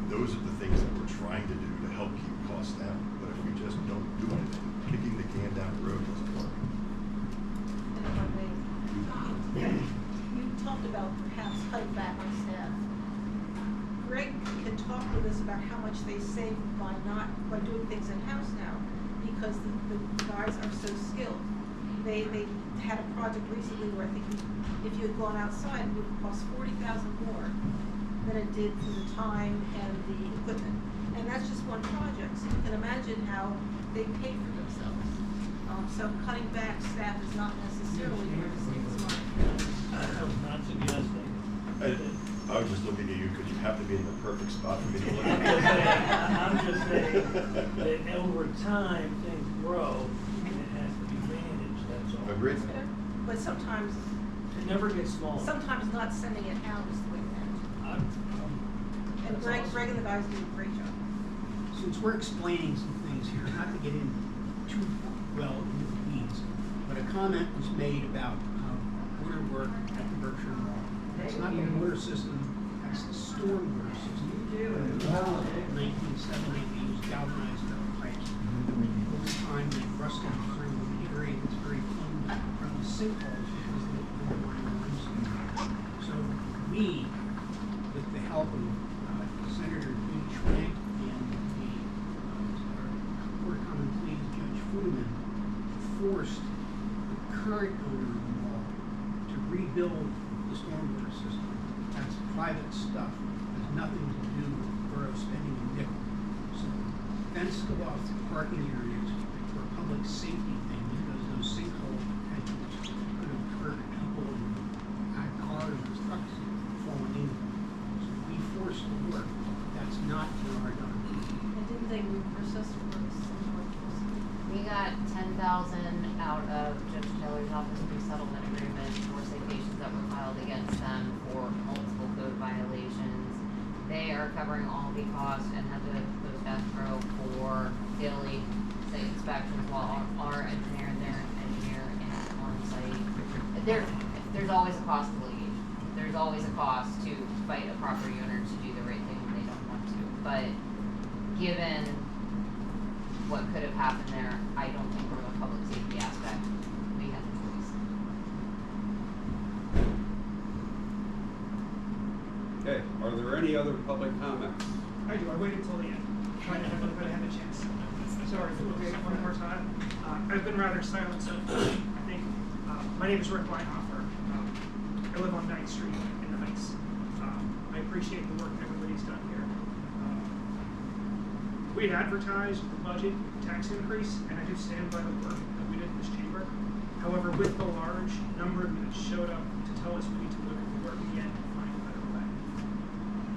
Those are the things that we're trying to do to help keep costs down, but if we just don't do anything, kicking the can down the road doesn't work. You talked about perhaps cutting back on staff. Greg can talk with us about how much they save by doing things in-house now, because the guys are so skilled. They had a project recently where I think if you had gone outside, it would have cost $40,000 more than it did for the time and the equipment. And that's just one project, so you can imagine how they pay for themselves. So cutting back staff is not necessarily going to save us money. I'm not suggesting. I was just looking at you because you have to be in the perfect spot for me to look I'm just saying that over time, things grow, and it has to be managed, that's all. Agreed. But sometimes, It never gets smaller. sometimes not sending it out is the way to manage it. And Greg and the guys do a great job. Since we're explaining some things here, not to get in too well into the weeds, but a comment was made about water work at the Berkshire Mall. It's not the water system, that's the storm water system. In the fall of 1970, we used galvanized metal pipes. Over time, they rusted through an area that's very prone from the sinkholes because of the underlying limestone. So we, with the help of Senator Dean Schwank and the Court of Common Pleas Judge Fudeman, forced the current owner of the mall to rebuild the stormwater system. That's private stuff. Has nothing to do with the borough spending a nickel. So fenced off parking areas for a public safety thing because those sinkhole potentials could have hurt people and had cars and trucks falling in. So we forced the work. That's not for our done. And didn't they reverse us for something like this? We got 10,000 out of Judge Taylor's office pre-settlement agreement for citations that were filed against them for multiple code violations. They are covering all the costs and have to post escrow for daily site inspections while our engineer and their engineer is on site. There's always a cost to litigation. There's always a cost to fight a property owner to do the right thing when they don't want to. But given what could have happened there, I don't think from a public safety aspect, we had a choice. Okay, are there any other public comments? I do, I waited till the end, trying to have everybody have a chance. Sorry, okay, one more time. I've been rather silent, so I think, my name is Rick Weinhofer. I live on 9th Street in the Heights. I appreciate the work everybody's done here. We had advertised the budget tax increase, and I do stand by the work that we did in this chamber. However, with the large number of you that showed up to tell us we need to look at the work again and find a better way,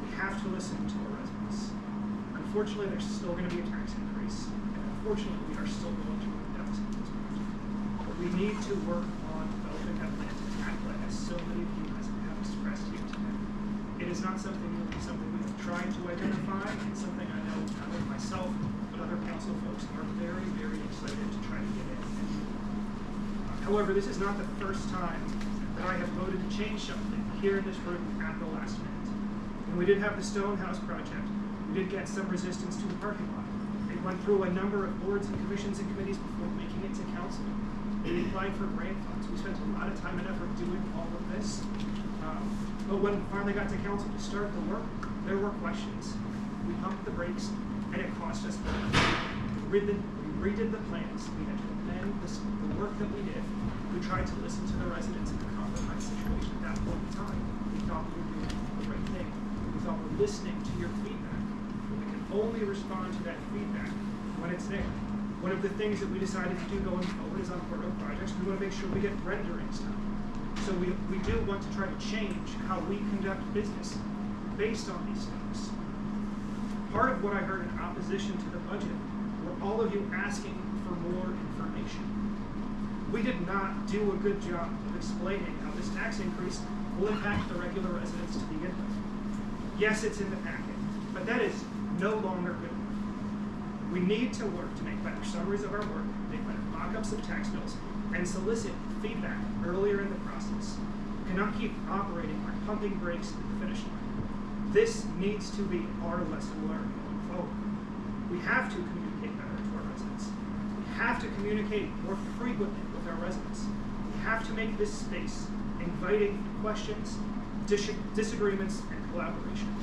we have to listen to our residents. Unfortunately, there's still going to be a tax increase, and unfortunately, we are still going to run a deficit at this point. But we need to work on developing that plan to tackle it, as so many of you have expressed here today. It is not something new, it's something we have tried to identify, and something I know not only myself, but other council folks are very, very excited to try to get in. However, this is not the first time that I have voted to change something here in this room at the last minute. When we did have the Stone House project, we did get some resistance to the parking lot. It went through a number of boards and commissions and committees before making it to council. We applied for grant funds. We spent a lot of time and effort doing all of this. But when it finally got to council to start the work, there were questions. We pumped the brakes, and it cost us money. We redid the plans. We had to amend the work that we did. We tried to listen to the residents in the compromise situation at that point in time. We thought we were doing the right thing. We thought we were listening to your feedback. We can only respond to that feedback when it's there. One of the things that we decided to do going forward is on borough projects, we want to make sure we get renderings done. So we do want to try to change how we conduct business based on these things. Part of what I heard in opposition to the budget were all of you asking for more information. We did not do a good job of explaining how this tax increase will impact the regular residents to begin with. Yes, it's in the packet, but that is no longer good enough. We need to work to make better summaries of our work, make better mock-ups of tax bills, and solicit feedback earlier in the process. We cannot keep operating like pumping brakes at the finish line. This needs to be our lesson learned going forward. We have to communicate better to our residents. We have to communicate more frequently with our residents. We have to make this space inviting questions, disagreements, and collaboration.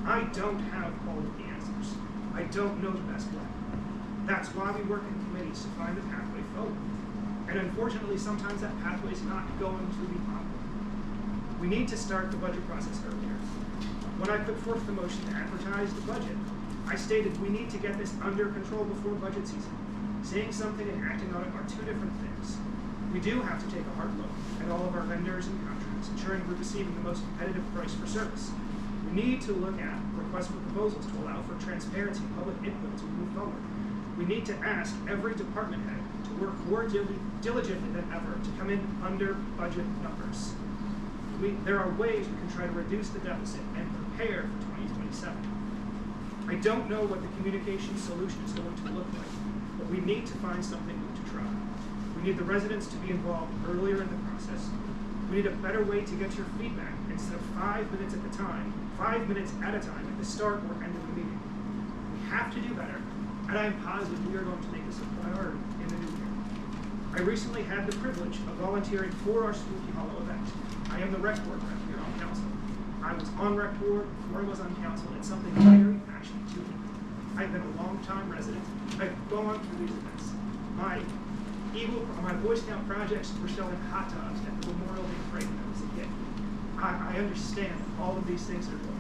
I don't have all of the answers. I don't know the best way. That's why we work in committees to find a pathway forward. And unfortunately, sometimes that pathway is not going to be popular. We need to start the budget process earlier. When I put forth the motion to advertise the budget, I stated we need to get this under control before budget season. Saying something and acting on it are two different things. We do have to take a hard look at all of our vendors and contracts, ensuring we're receiving the most competitive price for service. We need to look at requests for proposals to allow for transparency and public input as we move forward. We need to ask every department head to work more diligently than ever to come in under budget numbers. There are ways we can try to reduce the deficit and prepare for 2027. I don't know what the communication solution is going to look like, but we need to find something new to try. We need the residents to be involved earlier in the process. We need a better way to get your feedback instead of 5 minutes at a time at the start or end of the meeting. We have to do better, and I'm positive we are going to make this a priority in the new year. I recently had the privilege of volunteering for our Spooky Hollow event. I am the rec board rep here on council. I was on rec board before I was on council. It's something very passionate to me. I've been a long-time resident. I've gone through these events. My Boy Scout projects were selling hot dogs at the Memorial Day Parade when I was a kid. I understand all of these things that are going on.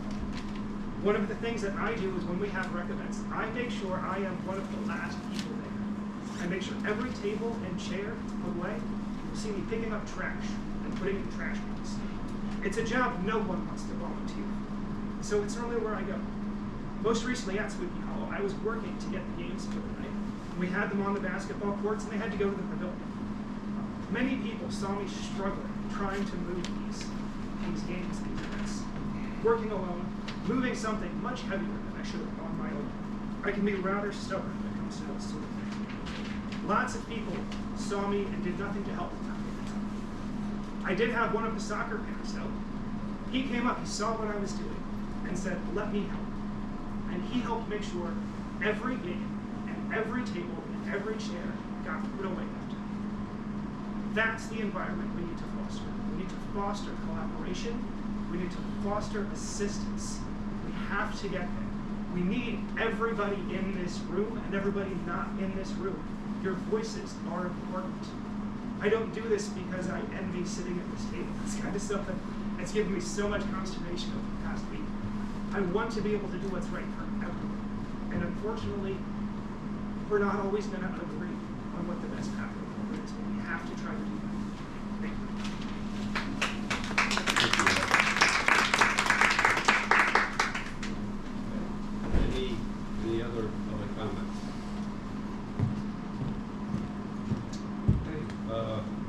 One of the things that I do is when we have rec events, I make sure I am one of the last people there. I make sure every table and chair put away, you'll see me picking up trash and putting it in trash cans. It's a job no one wants to volunteer. So it's normally where I go. Most recently at Spooky Hollow, I was working to get the games for the night. We had them on the basketball courts and they had to go to the pavilion. Many people saw me struggling trying to move these games, these events. Working alone, moving something much heavier than I should have on my own. I can be rather stubborn when it comes to this sort of thing. Lots of people saw me and did nothing to help me. I did have one of the soccer parents though. He came up, he saw what I was doing, and said, let me help. And he helped make sure every game and every table and every chair got put away after. That's the environment we need to foster. We need to foster collaboration. We need to foster assistance. We have to get there. We need everybody in this room and everybody not in this room. Your voices are important. I don't do this because I envy sitting at this table. It's kind of something that's given me so much consternation over the past week. I want to be able to do what's right for everyone. And unfortunately, we're not always going to agree on what the best path forward is, but we have to try to do that. Thank you. Any other comments?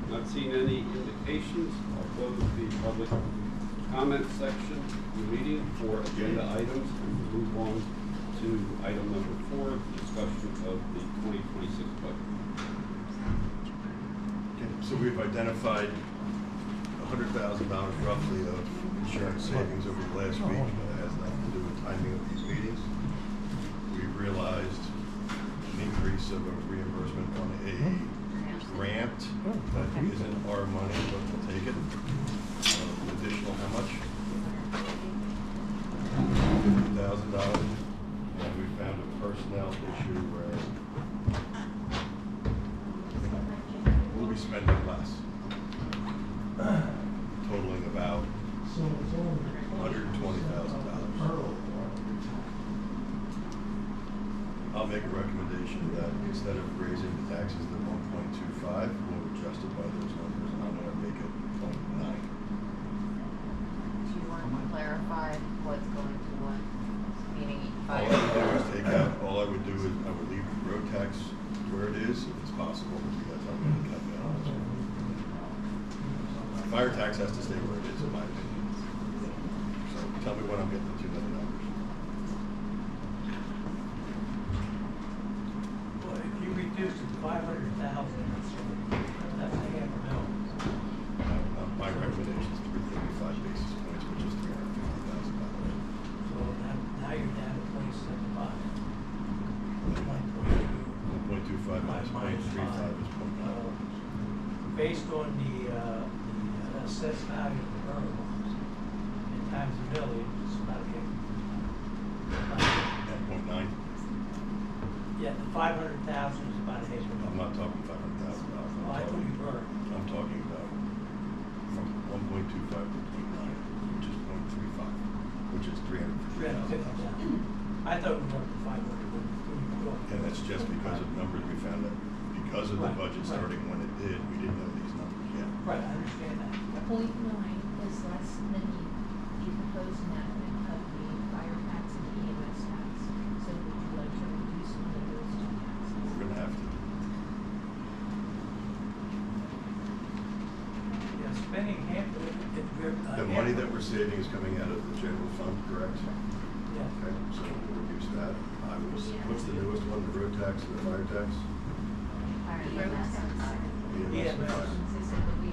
Not seeing any indications. I'll close the public comment section of the meeting for agenda items and move on to item number 4, discussion of the 2026 budget. Okay, so we've identified $100,000 roughly of insurance savings over the last week. That has nothing to do with timing of these meetings. We've realized an increase of a reimbursement on a grant that isn't our money, but we'll take it. An additional how much? $50,000. And we found a personnel issue where we'll be spending less, totaling about $120,000. I'll make a recommendation recommendation that instead of raising the taxes to 1.25, we'll adjust it by those numbers, and I'm gonna make it 0.9. Do you want to clarify what's going to what? Meaning All I would do is take out, all I would do is, I would leave the road tax where it is, if it's possible, because I'm gonna cut that out. Fire tax has to stay where it is, in my opinion. So tell me when I'm getting the two other numbers. Well, if you reduce it to 500,000, that's a half a mil. My recommendation is 335 basis points, which is $350,000. So now you're down to 0.75. 1.25 minus 0.35 is 0.9. Based on the assessed value of the road, in times a million, it's about At 0.9? Yeah, the 500,000 is about a half a mil. I'm not talking $500,000. Well, I thought you were. I'm talking about from 1.25 to 0.9, which is 0.35, which is $350,000. I thought we were up to 500 when you were. And that's just because of numbers we found that because of the budget starting when it did, we didn't know these numbers yet. Right, I understand that. 0.9 is less than the proposed enactment of the fire tax and the EMS tax. So would you like to reduce one of those two taxes? We're gonna have to. Yeah, spending half of it, The money that we're saving is coming out of the general fund, correct? Yeah. Okay, so we'll reduce that. What's the newest one, the road tax and the fire tax? EMS and fire.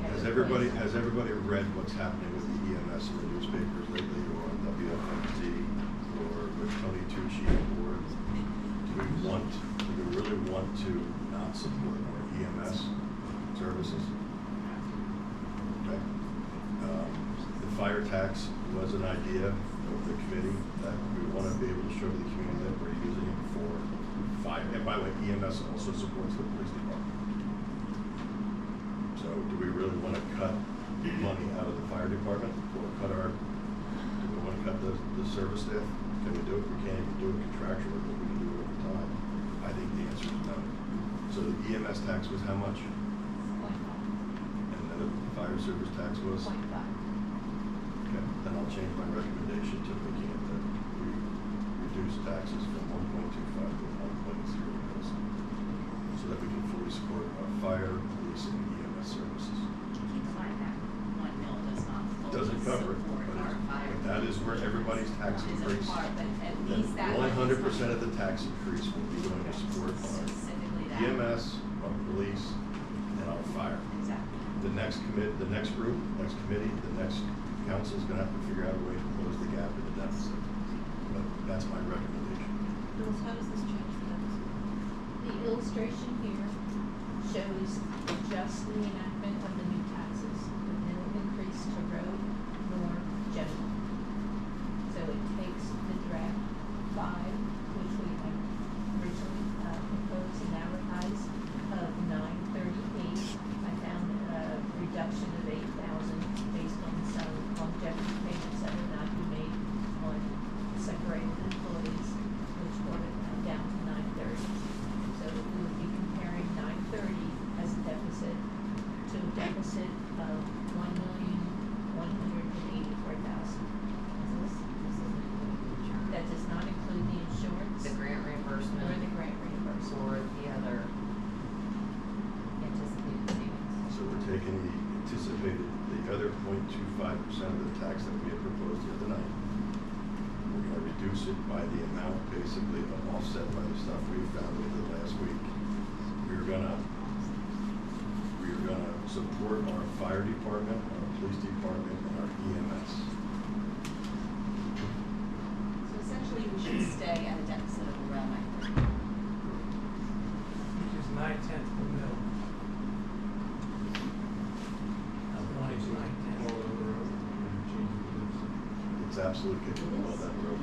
Has everybody read what's happening with the EMS in the newspapers lately, or on WFMZ, or with Tony Tucci, or do we really want to not support our EMS services? Okay. The fire tax was an idea of the committee that we want to be able to show the community that we're using it for fire. And by the way, EMS also supports the police department. So do we really want to cut money out of the fire department, or do we want to cut the service staff? Can we do it? We can't even do it contractually, but we can do it over time. I think the answer is no. So the EMS tax was how much? 0.5. And then the fire service tax was? 0.5. Okay, then I'll change my recommendation to making it that we reduce taxes from 1.25 to 1.0 mils, so that we can fully support our fire, police, and EMS services. Keep in mind that 1 mil does not fully Doesn't cover it, support our fire. but that is where everybody's tax Is a increase. part, but at least that money is 100% of the tax increase will be going to support specifically that. our EMS, our police, and our fire. Exactly. The next group, next committee, the next council is gonna have to figure out a way to close the gap in the deficit. But that's my recommendation. Phyllis, how does this change the deficit? The illustration here shows just the enactment of the new taxes, with no increase to road nor general. So it takes the draft 5, which we had originally proposed and advertised, of 938. I found a reduction of 8,000 based on some longevity payments that would not be made on separated employees, which brought it down to 930. So we would be comparing 930 as a deficit to a deficit of 1,184,000. That does not include the insurance. The grant reimbursement. Or the grant reimbursement. Or the other anticipated savings. So we're taking the other 0.25% of the tax that we had proposed the other night. We're gonna reduce it by the amount basically offset by the stuff we found over the last week. We're gonna support our fire department, our police department, and our EMS. So essentially, we should stay at a deficit of around 930. Which is 9/10 of a mil. One is 9/10. It's absolutely capable of that road.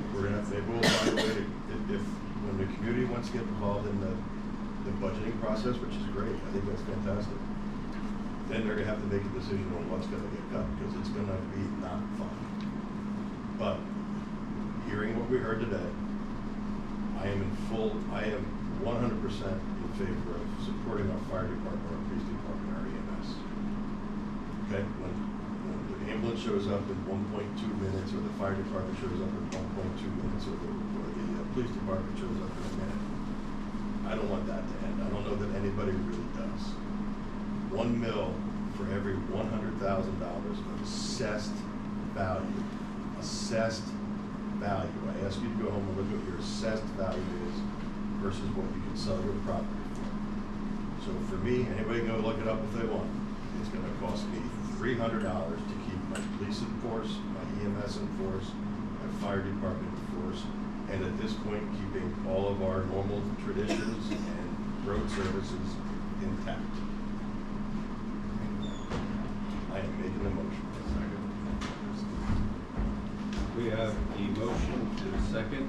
Maybe we'll find a way to, if when the community wants to get involved in the budgeting process, which is great, I think that's fantastic. Then they're gonna have to make a decision on what's gonna get cut, because it's gonna be not fun. But hearing what we heard today, I am 100% in favor of supporting our fire department, our police department, our EMS. Okay, when the ambulance shows up in 1.2 minutes, or the fire department shows up in 1.2 minutes, or the police department shows up in a minute, I don't want that to end. I don't know that anybody really does. $1 million for every $100,000 of assessed value. Assessed value. I ask you to go home and look at what your assessed value is versus what you can sell your property for. So for me, anybody can go look it up if they want. It's going to cost me $300 to keep my police in force, my EMS in force, my fire department in force, and at this point, keeping all of our normal traditions and road services intact. I am making the motion. We have a motion and a second.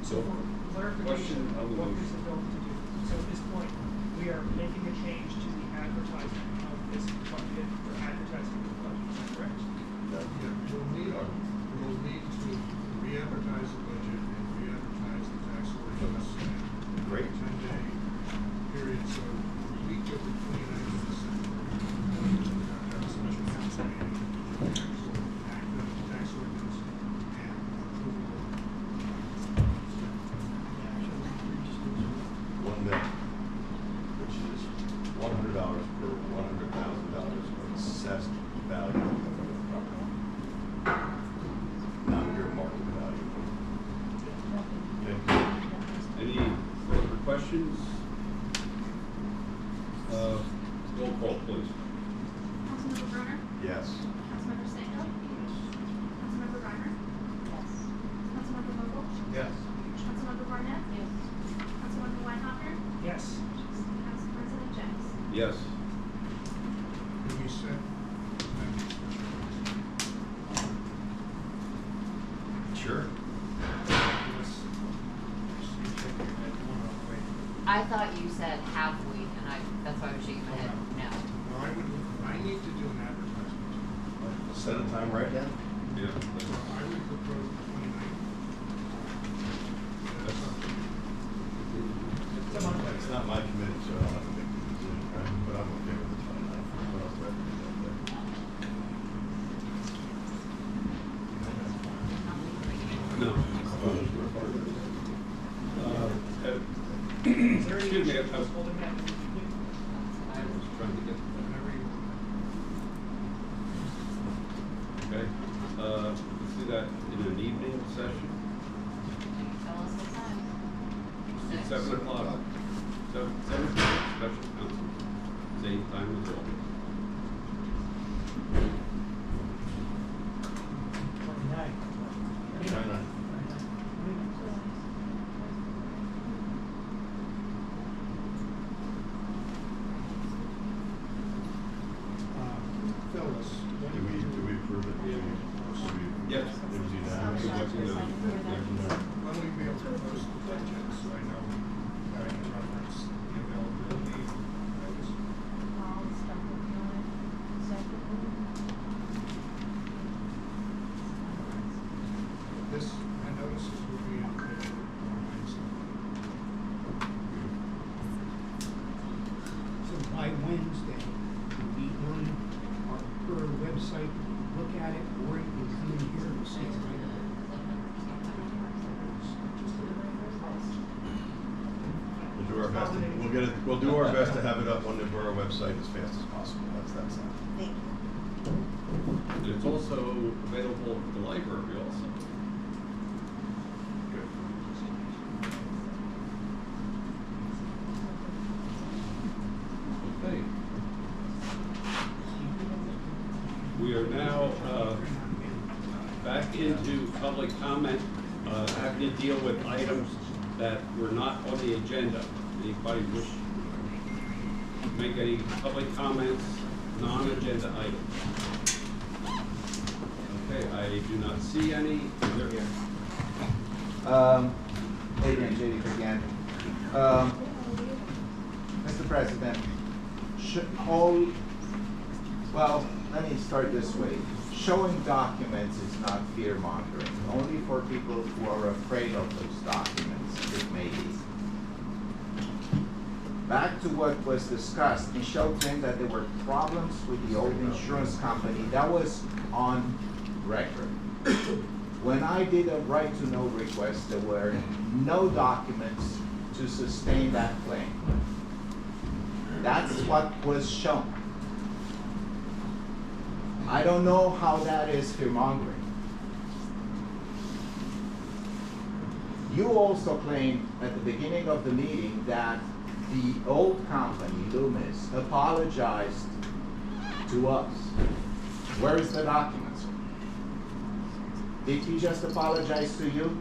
So, question of the What is motion. the bill to do? So at this point, we are making a change to the advertisement of this budget for advertising the budget, is that correct? We'll need to re-advertise the budget and re-advertise the tax ordinance in a Great. 10-day period, so the week of the 29th of December, we'll have a special council meeting to actually act on the tax ordinance and approval. $1 million, which is $100 per $100,000 of assessed value of the property, not your market value. Okay. Any further questions? Roll call, please. Councilmember Brunner? Yes. Councilmember Stanko? Councilmember Reimer? Yes. Councilmember Vogel? Yes. Councilmember Barnett? Yes. Councilmember Weinhofer? Yes. Council President Jennings? Yes. Do we set? Sure. I thought you said have we, and that's why I was shaking my head, no. No, I need to do an advertisement. Set a time right now? Yeah. I would propose the 29th. It's not my committee, so I don't have to make the decision, right? But I'm okay with the 29th. What else do I have to do that day? No. Excuse me, I was Holding that. trying to get. Okay, let's do that in an evening session, Tell us what time. 7 o'clock. 7 o'clock, special council, same time as always. Phyllis, Do we approve it? Yes. It was unanimous. It was unanimous. when will we be able to post the budget, so I know, I can reference the availability of notice? I'll start working on it this afternoon. This, my notices will be in the Wednesday. So by Wednesday, we on our website, look at it, or you can come in here and see it right away. We'll do our best, we'll get it, we'll do our best to have it up on the borough website as fast as possible. That's it. Thank you. And it's also available at the library also. Good. Okay. We are now, back into public comment, having to deal with items that were not on the agenda. Anybody wish to make any public comments, non-agenda items? Okay, I do not see any. They're here. Adrian Jady again. Mr. President, well, let me start this way. Showing documents is not fear mongering, only for people who are afraid of those documents. it may be. Back to what was discussed, Michelle claimed that there were problems with the old insurance company. That was on record. When I did a right to know request, there were no documents to sustain that claim. That's what was shown. I don't know how that is fear-mongering. You also claimed at the beginning of the meeting that the old company, Loomis, apologized to us. Where is the documents? Did he just apologize to you?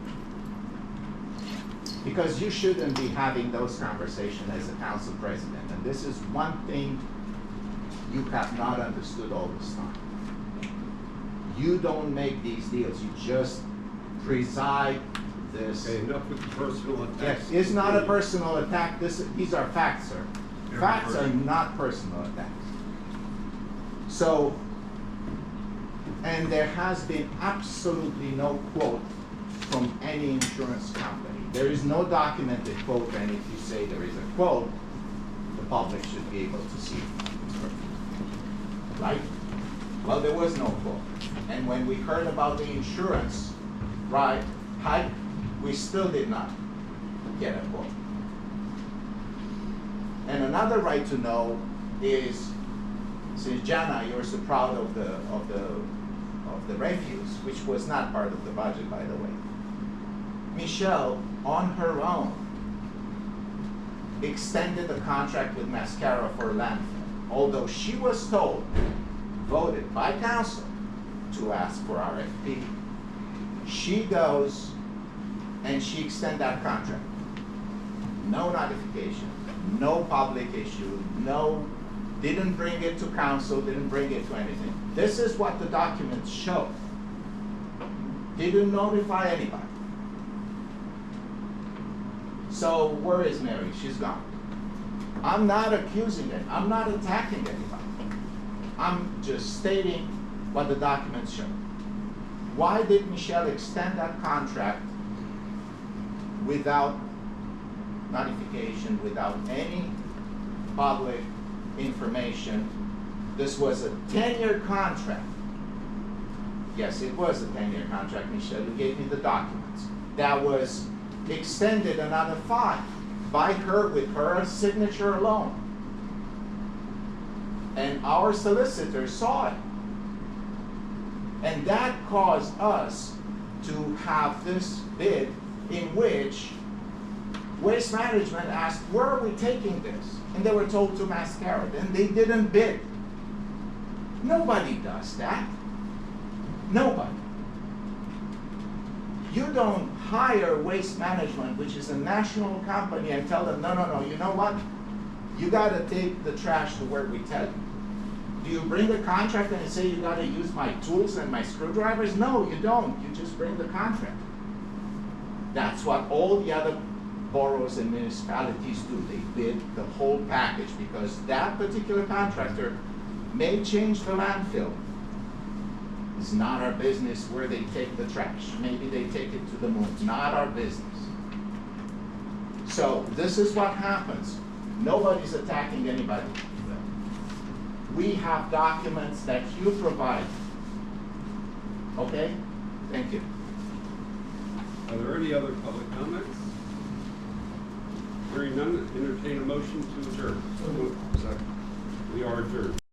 Because you shouldn't be having those conversations as a council president. And this is one thing you have not understood all this time. You don't make these deals, you just preside this. Okay, enough with the personal attacks. Yes, it's not a personal attack. These are facts, sir. Facts are not personal attacks. So, and there has been absolutely no quote from any insurance company. There is no documented quote, and if you say there is a quote, the public should be able to see it. Right? Well, there was no quote. And when we heard about the insurance, right, we still did not get a quote. And another right to know is, since Jana, you're so proud of the refuse, which was not part of the budget, by the way. Michelle, on her own, extended the contract with Mascara for landfill, although she was told, voted by council, to ask for RFP. She goes and she extends that contract. No notification, no public issue, didn't bring it to council, didn't bring it to anything. This is what the documents show. Didn't notify anybody. So where is Mary? She's gone. I'm not accusing it. I'm not attacking anybody. I'm just stating what the documents show. Why did Michelle extend that contract without notification, without any public information? This was a 10-year contract. Yes, it was a 10-year contract, Michelle. You gave me the documents. That was extended another 5 by her with her signature alone. And our solicitor saw it. And that caused us to have this bid in which Waste Management asked, where are we taking this? And they were told to Mascara, and they didn't bid. Nobody does that. Nobody. You don't hire Waste Management, which is a national company, and tell them, no, you know what? You gotta take the trash to where we tell you. Do you bring the contract and say you gotta use my tools and my screwdrivers? No, you don't. You just bring the contract. That's what all the other boroughs and municipalities do. They bid the whole package because that particular contractor may change the landfill. It's not our business where they take the trash. Maybe they take it to the moon. Not our business. So this is what happens. Nobody's attacking anybody. We have documents that you provide. Okay? Thank you. Are there any other public comments? Hearing none, entertain a motion to adjourn. Second. We are adjourned.